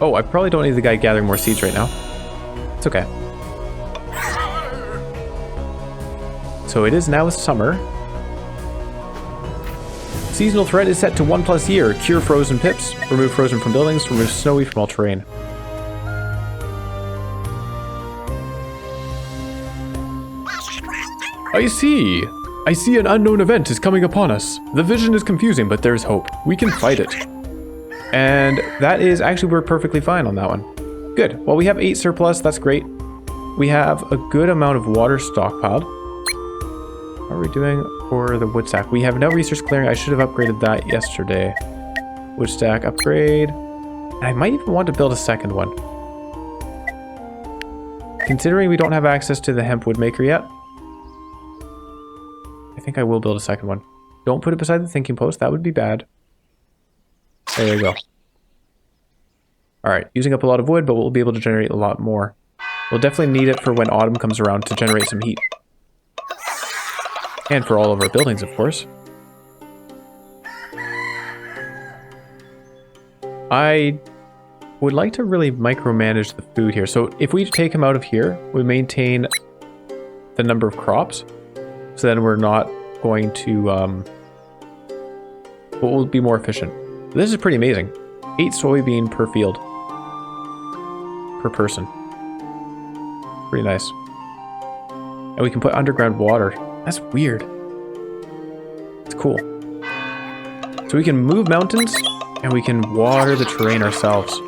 Oh, I probably don't need the guy gathering more seeds right now. It's okay. So it is now summer. Seasonal threat is set to 1+ year. Cure frozen pips. Remove frozen from buildings. Remove snowy from all terrain. I see an unknown event is coming upon us. The vision is confusing, but there's hope. We can fight it. And that is actually, we're perfectly fine on that one. Good. Well, we have 8 surplus. That's great. We have a good amount of water stockpiled. How are we doing for the wood stack? We have no resource clearing. I should have upgraded that yesterday. Wood stack upgrade. And I might even want to build a second one. Considering we don't have access to the hemp wood maker yet, I think I will build a second one. Don't put it beside the thinking post. That would be bad. There you go. Alright, using up a lot of wood, but we'll be able to generate a lot more. We'll definitely need it for when autumn comes around to generate some heat. And for all of our buildings, of course. I would like to really micromanage the food here. So if we take him out of here, we maintain the number of crops. So then we're not going to... we'll be more efficient. This is pretty amazing. 8 soybean per field. Per person. Pretty nice. And we can put underground water. That's weird. It's cool. So we can move mountains and we can water the terrain ourselves.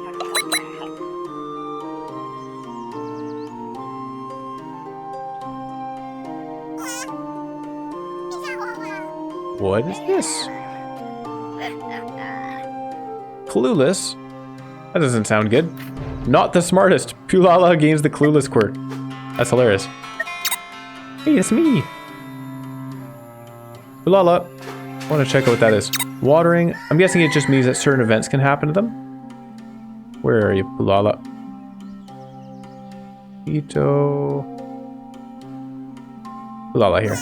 What is this? Clueless? That doesn't sound good. Not the smartest. Pulala gains the clueless quirk. That's hilarious. Hey, it's me. Pulala. I want to check out what that is. Watering. I'm guessing it just means that certain events can happen to them. Where are you, Pulala? Ito. Pulala here.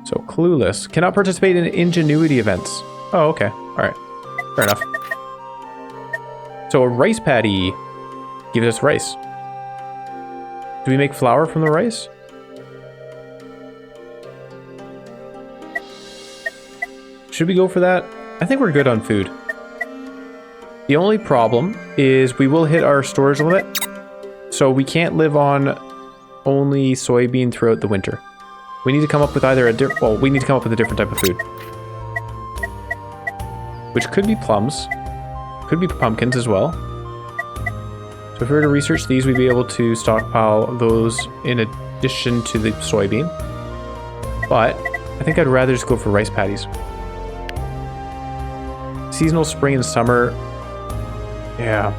So, clueless. Cannot participate in ingenuity events. Oh, okay. Alright. Fair enough. So, a rice paddy gives us rice. Do we make flour from the rice? Should we go for that? I think we're good on food. The only problem is we will hit our storage limit. So we can't live on only soybean throughout the winter. We need to come up with either we need to come up with a different type of food. Which could be plums. Could be pumpkins as well. So if we were to research these, we'd be able to stockpile those in addition to the soybean. But I think I'd rather just go for rice paddies. Seasonal spring and summer. Yeah.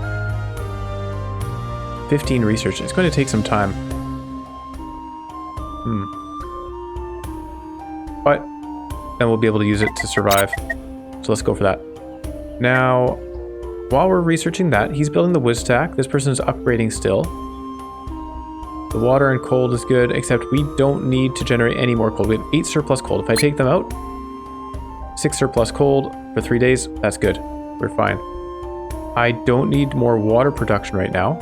15 research. It's going to take some time. But then we'll be able to use it to survive. So let's go for that. Now, while we're researching that, he's building the wood stack. This person is upgrading still. The water and cold is good, except we don't need to generate any more cold. We have 8 surplus cold. If I take them out, 6 surplus cold for 3 days, that's good. We're fine. I don't need more water production right now.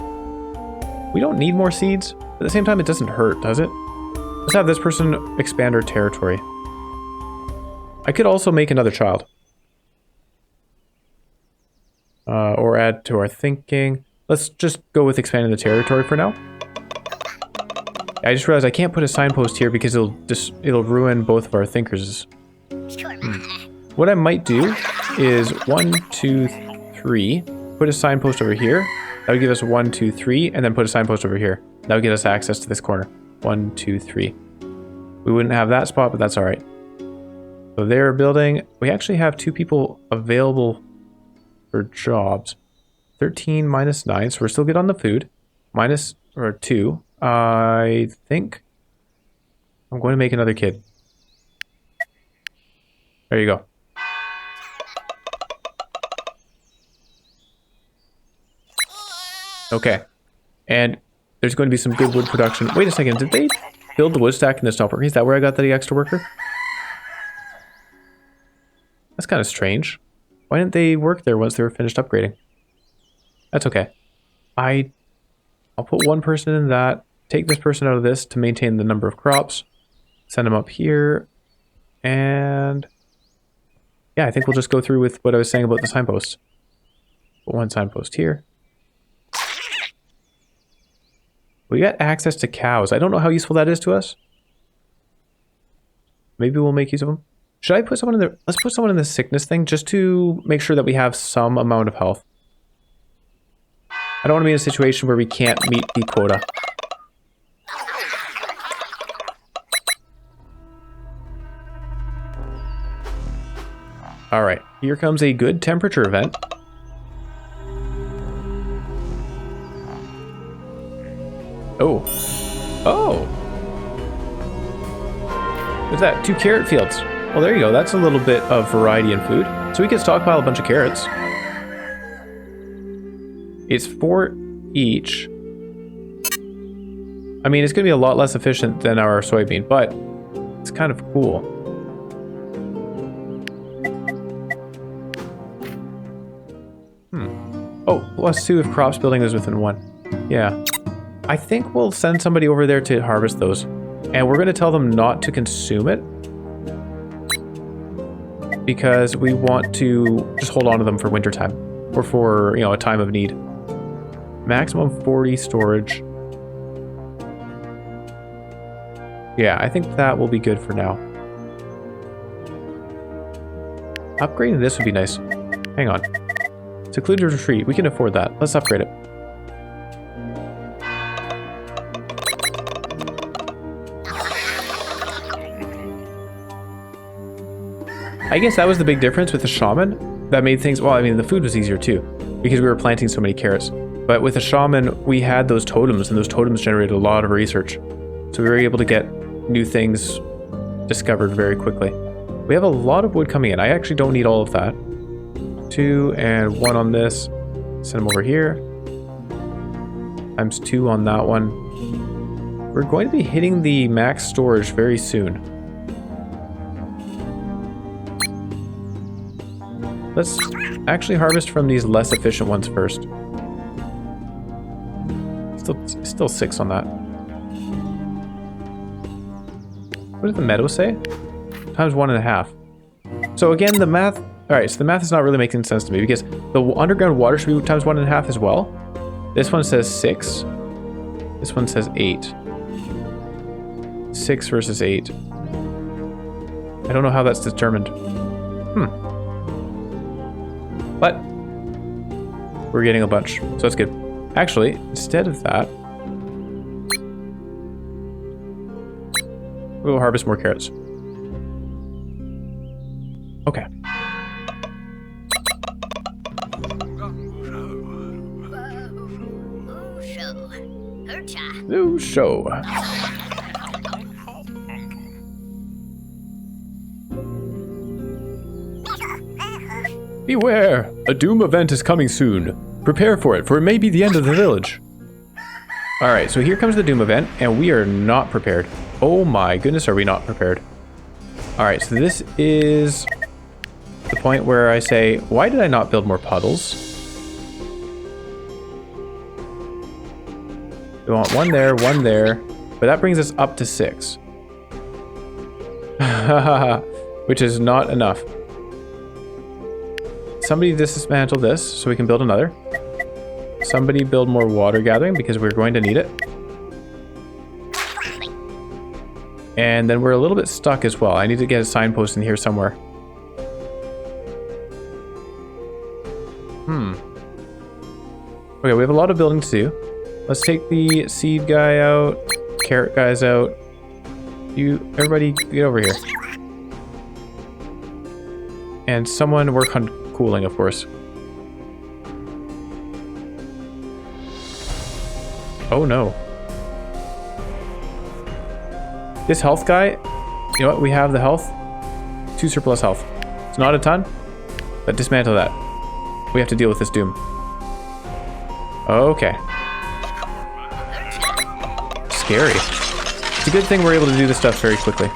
We don't need more seeds. At the same time, it doesn't hurt, does it? Let's have this person expand our territory. I could also make another child. Or add to our thinking. Let's just go with expanding the territory for now. I just realized I can't put a signpost here because it'll ruin both of our thinkers. What I might do is 1, 2, 3. Put a signpost over here. That would give us 1, 2, 3, and then put a signpost over here. That would get us access to this corner. 1, 2, 3. We wouldn't have that spot, but that's all right. So they're building. We actually have 2 people available for jobs. 13 minus 9, so we're still good on the food. Minus, or 2. I think I'm going to make another kid. There you go. Okay. And there's going to be some good wood production. Wait a second, did they build the wood stack and this not working? Is that where I got the extra worker? That's kind of strange. Why didn't they work there once they were finished upgrading? That's okay. I'll put 1 person in that. Take this person out of this to maintain the number of crops. Send them up here. And yeah, I think we'll just go through with what I was saying about the signposts. Put 1 signpost here. We got access to cows. I don't know how useful that is to us. Maybe we'll make use of them. Should I put someone in the... Let's put someone in the sickness thing just to make sure that we have some amount of health. I don't want to be in a situation where we can't meet the quota. Alright, here comes a good temperature event. Oh. Oh! What's that? 2 carrot fields. Well, there you go. That's a little bit of variety in food. So we can stockpile a bunch of carrots. It's 4 each. I mean, it's going to be a lot less efficient than our soybean, but it's kind of cool. Oh, +2 if crops building is within 1. Yeah. I think we'll send somebody over there to harvest those. And we're going to tell them not to consume it. Because we want to just hold on to them for wintertime. Or for, you know, a time of need. Maximum 40 storage. Yeah, I think that will be good for now. Upgrading this would be nice. Hang on. Secluded retreat. We can afford that. Let's upgrade it. I guess that was the big difference with the shaman. That made things... Well, I mean, the food was easier too. Because we were planting so many carrots. But with the shaman, we had those totems. And those totems generated a lot of research. So we were able to get new things discovered very quickly. We have a lot of wood coming in. I actually don't need all of that. 2 and 1 on this. Send them over here. Times 2 on that one. We're going to be hitting the max storage very soon. Let's actually harvest from these less efficient ones first. Still 6 on that. What did the meadow say? Times 1.5. So again, the math... Alright, so the math is not really making sense to me because the underground water should be times 1.5 as well. This one says 6. This one says 8. 6 versus 8. I don't know how that's determined. But we're getting a bunch, so that's good. Actually, instead of that, we'll harvest more carrots. Okay. New show. Beware! A doom event is coming soon. Prepare for it may be the end of the village. Alright, so here comes the doom event, and we are not prepared. Oh my goodness, are we not prepared? Alright, so this is the point where I say, why did I not build more puddles? We want 1 there, 1 there, but that brings us up to 6. Which is not enough. Somebody dismantle this so we can build another. Somebody build more water gathering because we're going to need it. And then we're a little bit stuck as well. I need to get a signpost in here somewhere. Okay, we have a lot of building to do. Let's take the seed guy out. Carrot guys out. Everybody get over here. And someone work on cooling, of course. Oh no. This health guy, you know what? We have the health. 2 surplus health. It's not a ton, but dismantle that. We have to deal with this doom. Okay. Scary. It's a good thing we're able to do this stuff very quickly.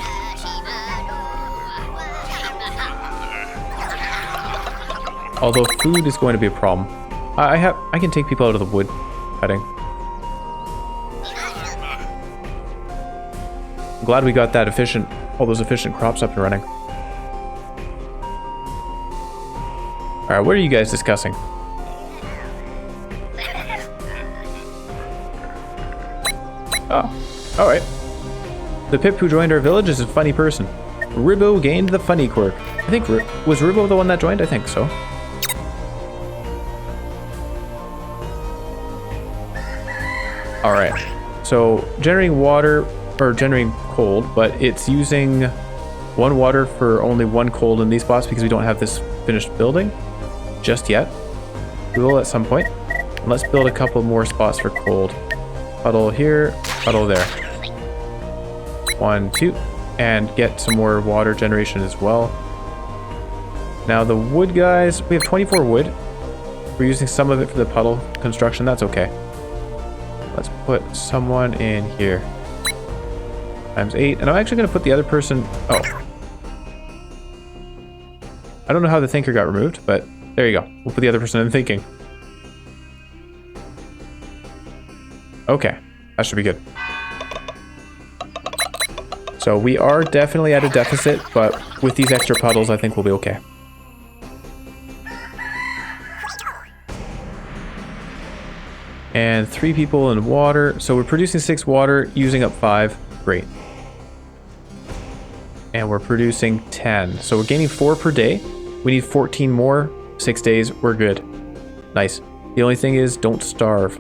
Although food is going to be a problem. I can take people out of the wood cutting. I'm glad we got that all those efficient crops up and running. Alright, what are you guys discussing? Oh, alright. The Pip who joined our village is a funny person. Ribbo gained the funny quirk. I think, was Ribbo the one that joined? I think so. Alright, so generating water, or generating cold, but it's using 1 water for only 1 cold in these spots because we don't have this finished building just yet. We will at some point. And let's build a couple more spots for cold. Puddle here, puddle there. 1, 2, and get some more water generation as well. Now the wood guys, we have 24 wood. We're using some of it for the puddle construction, that's okay. Let's put someone in here. Times 8, and I'm actually going to put the other person... Oh. I don't know how the thinker got removed, but there you go. We'll put the other person in thinking. Okay, that should be good. So we are definitely at a deficit, but with these extra puddles, I think we'll be okay. And 3 people in water. So we're producing 6 water, using up 5. Great. And we're producing 10. So we're gaining 4 per day. We need 14 more. 6 days. We're good. Nice. The only thing is, don't starve.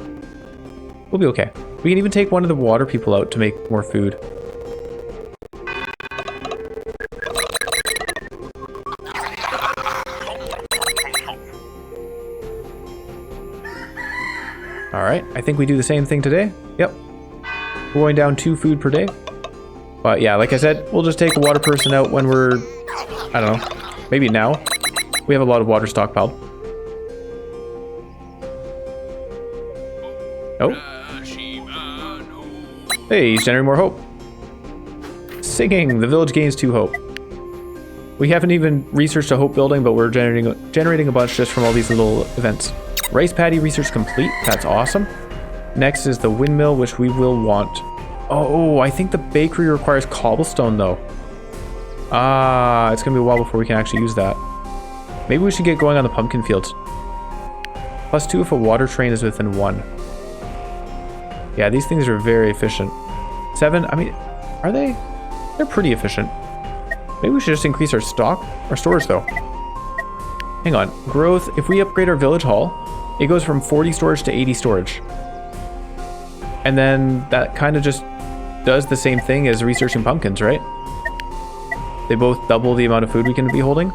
We'll be okay. We can even take one of the water people out to make more food. Alright, I think we do the same thing today. Yep. We're going down 2 food per day. But yeah, like I said, we'll just take a water person out when we're, I don't know, maybe now. We have a lot of water stockpiled. Oh. Hey, he's generating more hope. Singing, the village gains 2 hope. We haven't even researched a hope building, but we're generating a bunch just from all these little events. Rice paddy research complete. That's awesome. Next is the windmill, which we will want. Oh, I think the bakery requires cobblestone, though. Ah, it's going to be a while before we can actually use that. Maybe we should get going on the pumpkin fields. +2 if a water train is within 1. Yeah, these things are very efficient. 7, I mean, are they? They're pretty efficient. Maybe we should just increase our storage, though. Hang on. Growth, if we upgrade our village hall, it goes from 40 storage to 80 storage. And then that kind of just does the same thing as researching pumpkins, right? They both double the amount of food we can be holding.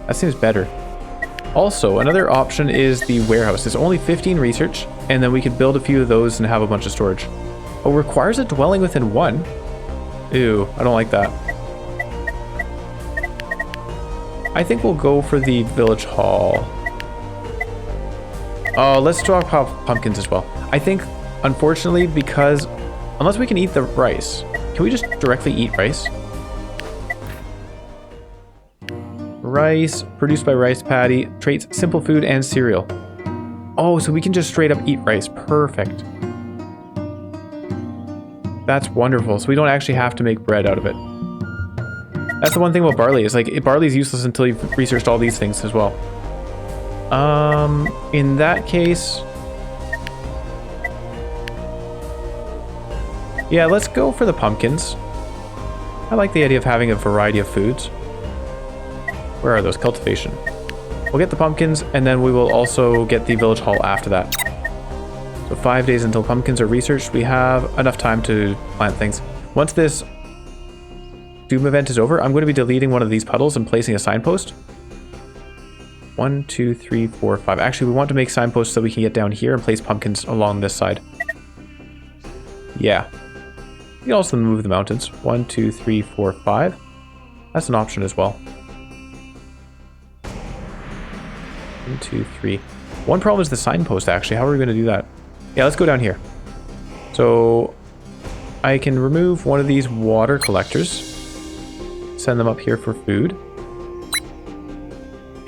That seems better. Also, another option is the warehouse. It's only 15 research, and then we could build a few of those and have a bunch of storage. Oh, requires a dwelling within 1. Ew, I don't like that. I think we'll go for the village hall. Oh, let's drop pumpkins as well. I think, unfortunately, because unless we can eat the rice, can we just directly eat rice? Rice, produced by rice paddy, traits, simple food, and cereal. Oh, so we can just straight up eat rice. Perfect. That's wonderful. So we don't actually have to make bread out of it. That's the one thing about barley, is like, barley's useless until you've researched all these things as well. In that case... yeah, let's go for the pumpkins. I like the idea of having a variety of foods. Where are those? Cultivation. We'll get the pumpkins, and then we will also get the village hall after that. So 5 days until pumpkins are researched. We have enough time to plant things. Once this Doom event is over, I'm going to be deleting one of these puddles and placing a signpost. 1, 2, 3, 4, 5. Actually, we want to make signposts so we can get down here and place pumpkins along this side. Yeah. We can also move the mountains. 1, 2, 3, 4, 5. That's an option as well. 1, 2, 3. One problem is the signpost, actually. How are we going to do that? Yeah, let's go down here. So I can remove one of these water collectors. Send them up here for food.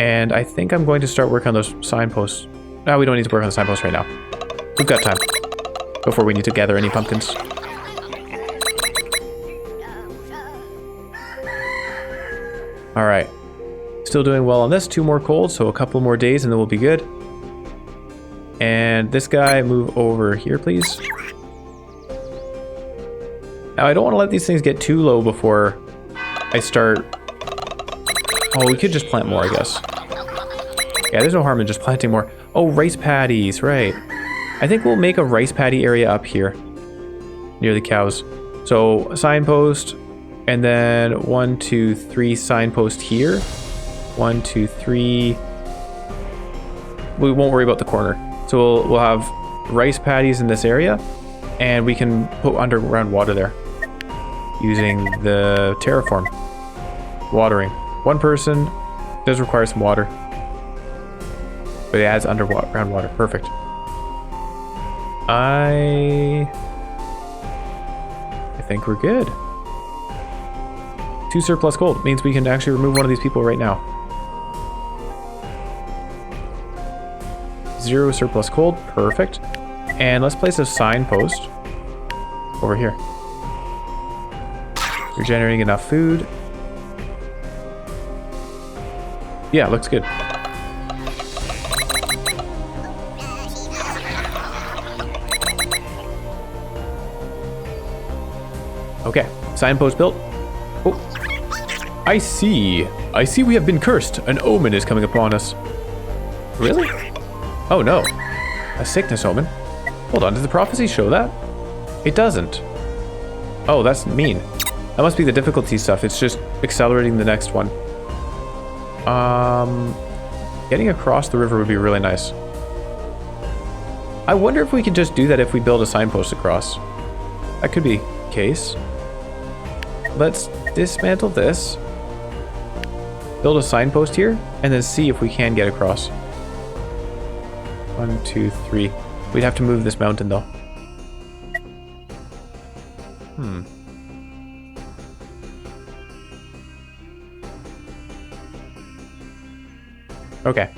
And I think I'm going to start working on those signposts. No, we don't need to work on the signposts right now. We've got time before we need to gather any pumpkins. All right. Still doing well on this. 2 more cold, so a couple more days and then we'll be good. And this guy, move over here, please. Now, I don't want to let these things get too low before I start... oh, we could just plant more, I guess. Yeah, there's no harm in just planting more. Oh, rice paddies, right. I think we'll make a rice paddy area up here, near the cows. So, a signpost, and then 1, 2, 3 signpost here. 1, 2, 3. We won't worry about the corner. So we'll have rice paddies in this area, and we can put underground water there using the terraform. Watering. 1 person does require some water, but it adds underground water. Perfect. I think we're good. 2 surplus gold means we can actually remove one of these people right now. 0 surplus cold. Perfect. And let's place a signpost over here. You're generating enough food. Yeah, looks good. Okay, signpost built. Oh, I see. I see we have been cursed. An omen is coming upon us. Really? Oh no. A sickness omen? Hold on, does the prophecy show that? It doesn't. Oh, that's mean. That must be the difficulty stuff. It's just accelerating the next one. Getting across the river would be really nice. I wonder if we can just do that if we build a signpost across. That could be the case. Let's dismantle this. Build a signpost here, and then see if we can get across. 1, 2, 3. We'd have to move this mountain though. Okay.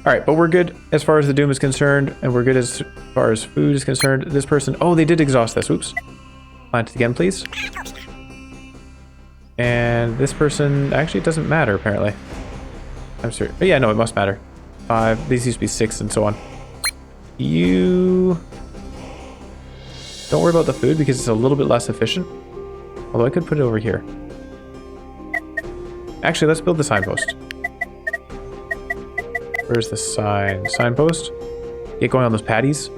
Alright, but we're good as far as the doom is concerned, and we're good as far as food is concerned. This person... Oh, they did exhaust this. Oops. Plant it again, please. And this person... Actually, it doesn't matter, apparently. I'm sorry. Oh, yeah, no, it must matter. 5. These used to be 6 and so on. You... Don't worry about the food because it's a little bit less efficient. Although I could put it over here. Actually, let's build the signpost. Where's the signpost? Get going on those patties.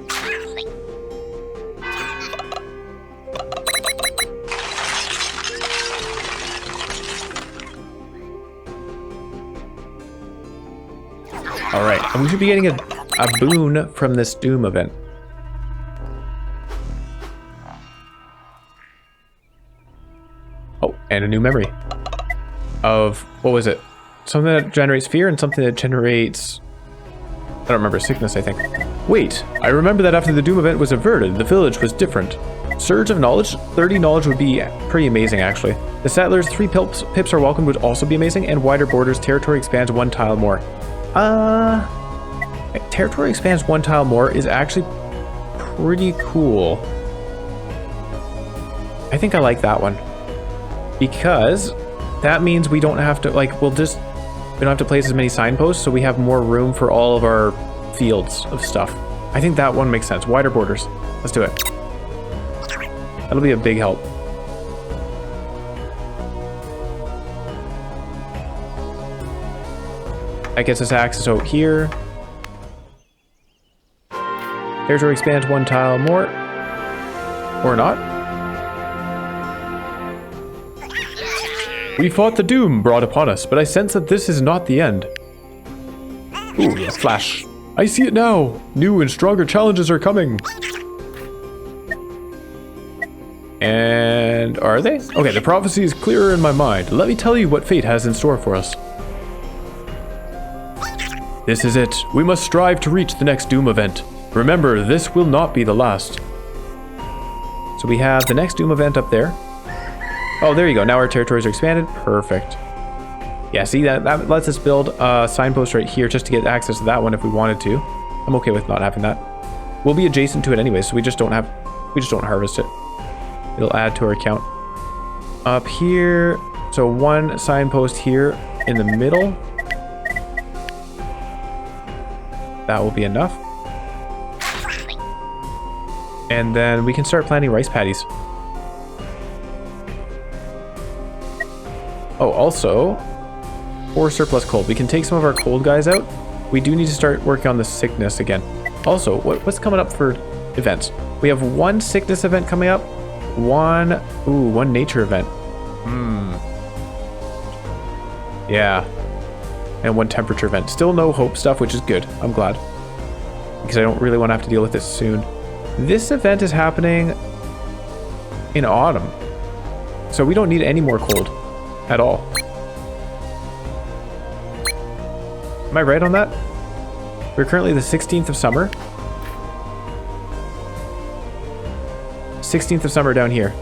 Alright, and we should be getting a boon from this doom event. Oh, and a new memory. Of, what was it? Something that generates fear and something that generates... I don't remember, sickness, I think. Wait, I remember that after the doom event was averted, the village was different. Surge of knowledge? 30 knowledge would be pretty amazing, actually. The settlers, 3 pips are welcome would also be amazing, and wider borders, territory expands 1 tile more. Territory expands 1 tile more is actually pretty cool. I think I like that one. Because that means we don't have to, like, we don't have to place as many signposts, so we have more room for all of our fields of stuff. I think that one makes sense. Wider borders. Let's do it. That'll be a big help. That gets us access out here. Territory expands 1 tile more. Or not. We fought the doom brought upon us, but I sense that this is not the end. Ooh, a flash. I see it now. New and stronger challenges are coming. And are they? Okay, the prophecy is clearer in my mind. Let me tell you what fate has in store for us. This is it. We must strive to reach the next doom event. Remember, this will not be the last. So we have the next doom event up there. Oh, there you go. Now our territories are expanded. Perfect. Yeah, see, that lets us build a signpost right here just to get access to that one if we wanted to. I'm okay with not having that. We'll be adjacent to it anyway, so we just don't harvest it. It'll add to our account. Up here, so 1 signpost here in the middle. That will be enough. And then we can start planting rice paddies. Oh, also, 4 surplus cold. We can take some of our cold guys out. We do need to start working on the sickness again. Also, what's coming up for events? We have 1 sickness event coming up. 1 nature event. Yeah. And 1 temperature event. Still no hope stuff, which is good. I'm glad. Because I don't really want to have to deal with this soon. This event is happening in autumn. So we don't need any more cold. At all. Am I right on that? We're currently the 16th of summer. 16th of summer down here.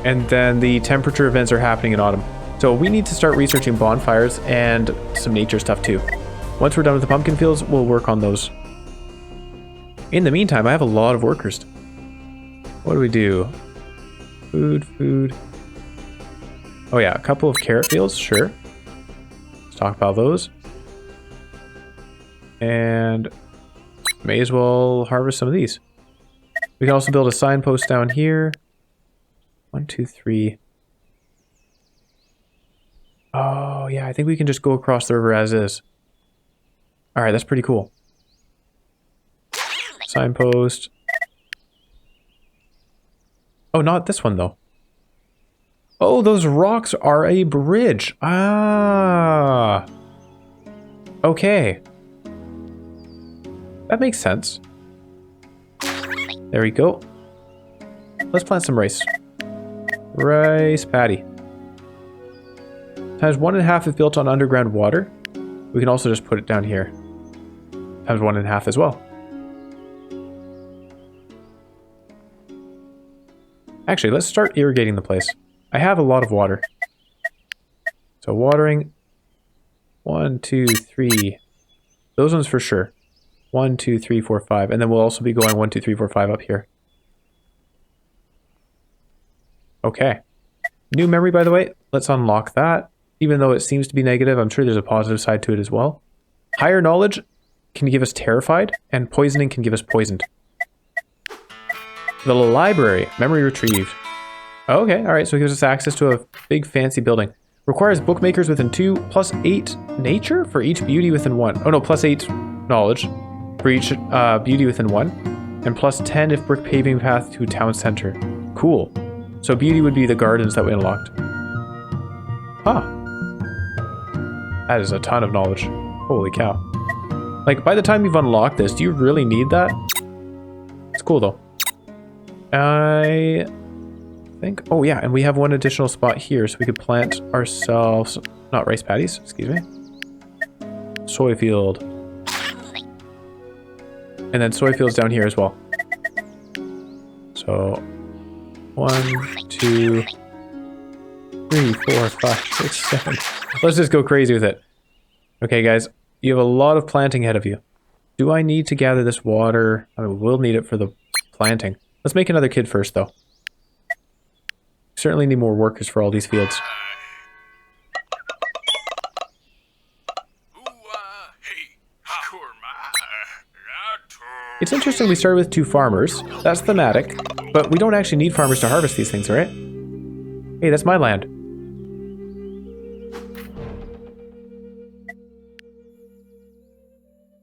And then the temperature events are happening in autumn. So we need to start researching bonfires and some nature stuff too. Once we're done with the pumpkin fields, we'll work on those. In the meantime, I have a lot of workers. What do we do? Food. Oh yeah, a couple of carrot fields, sure. Let's talk about those. And may as well harvest some of these. We can also build a signpost down here. 1, 2, 3. Oh yeah, I think we can just go across the river as is. Alright, that's pretty cool. Signpost. Oh, not this one though. Oh, those rocks are a bridge. Ah. Okay. That makes sense. There we go. Let's plant some rice. Rice paddy. Times 1.5 if built on underground water. We can also just put it down here. Times 1.5 as well. Actually, let's start irrigating the place. I have a lot of water. So watering. 1, 2, 3. Those ones for sure. 1, 2, 3, 4, 5. And then we'll also be going 1, 2, 3, 4, 5 up here. Okay. New memory, by the way. Let's unlock that. Even though it seems to be negative, I'm sure there's a positive side to it as well. Higher knowledge can give us terrified, and poisoning can give us poisoned. The library. Memory retrieved. Okay, alright, so it gives us access to a big fancy building. Requires bookmakers within 2, plus 8 nature for each beauty within 1. Oh no, plus 8 knowledge for each beauty within 1. And plus 10 if brick paving path to town center. Cool. So beauty would be the gardens that we unlocked. Huh. That is a ton of knowledge. Holy cow. Like, by the time you've unlocked this, do you really need that? It's cool though. I think, oh yeah, and we have one additional spot here, so we could plant ourselves, not rice paddies, excuse me. Soy field. And then soy fields down here as well. So, 1, 2, 3, 4, 5, 6, 7. Let's just go crazy with it. Okay guys, you have a lot of planting ahead of you. Do I need to gather this water? I will need it for the planting. Let's make another kid first, though. Certainly need more workers for all these fields. It's interesting we started with 2 farmers. That's thematic, but we don't actually need farmers to harvest these things, right? Hey, that's my land.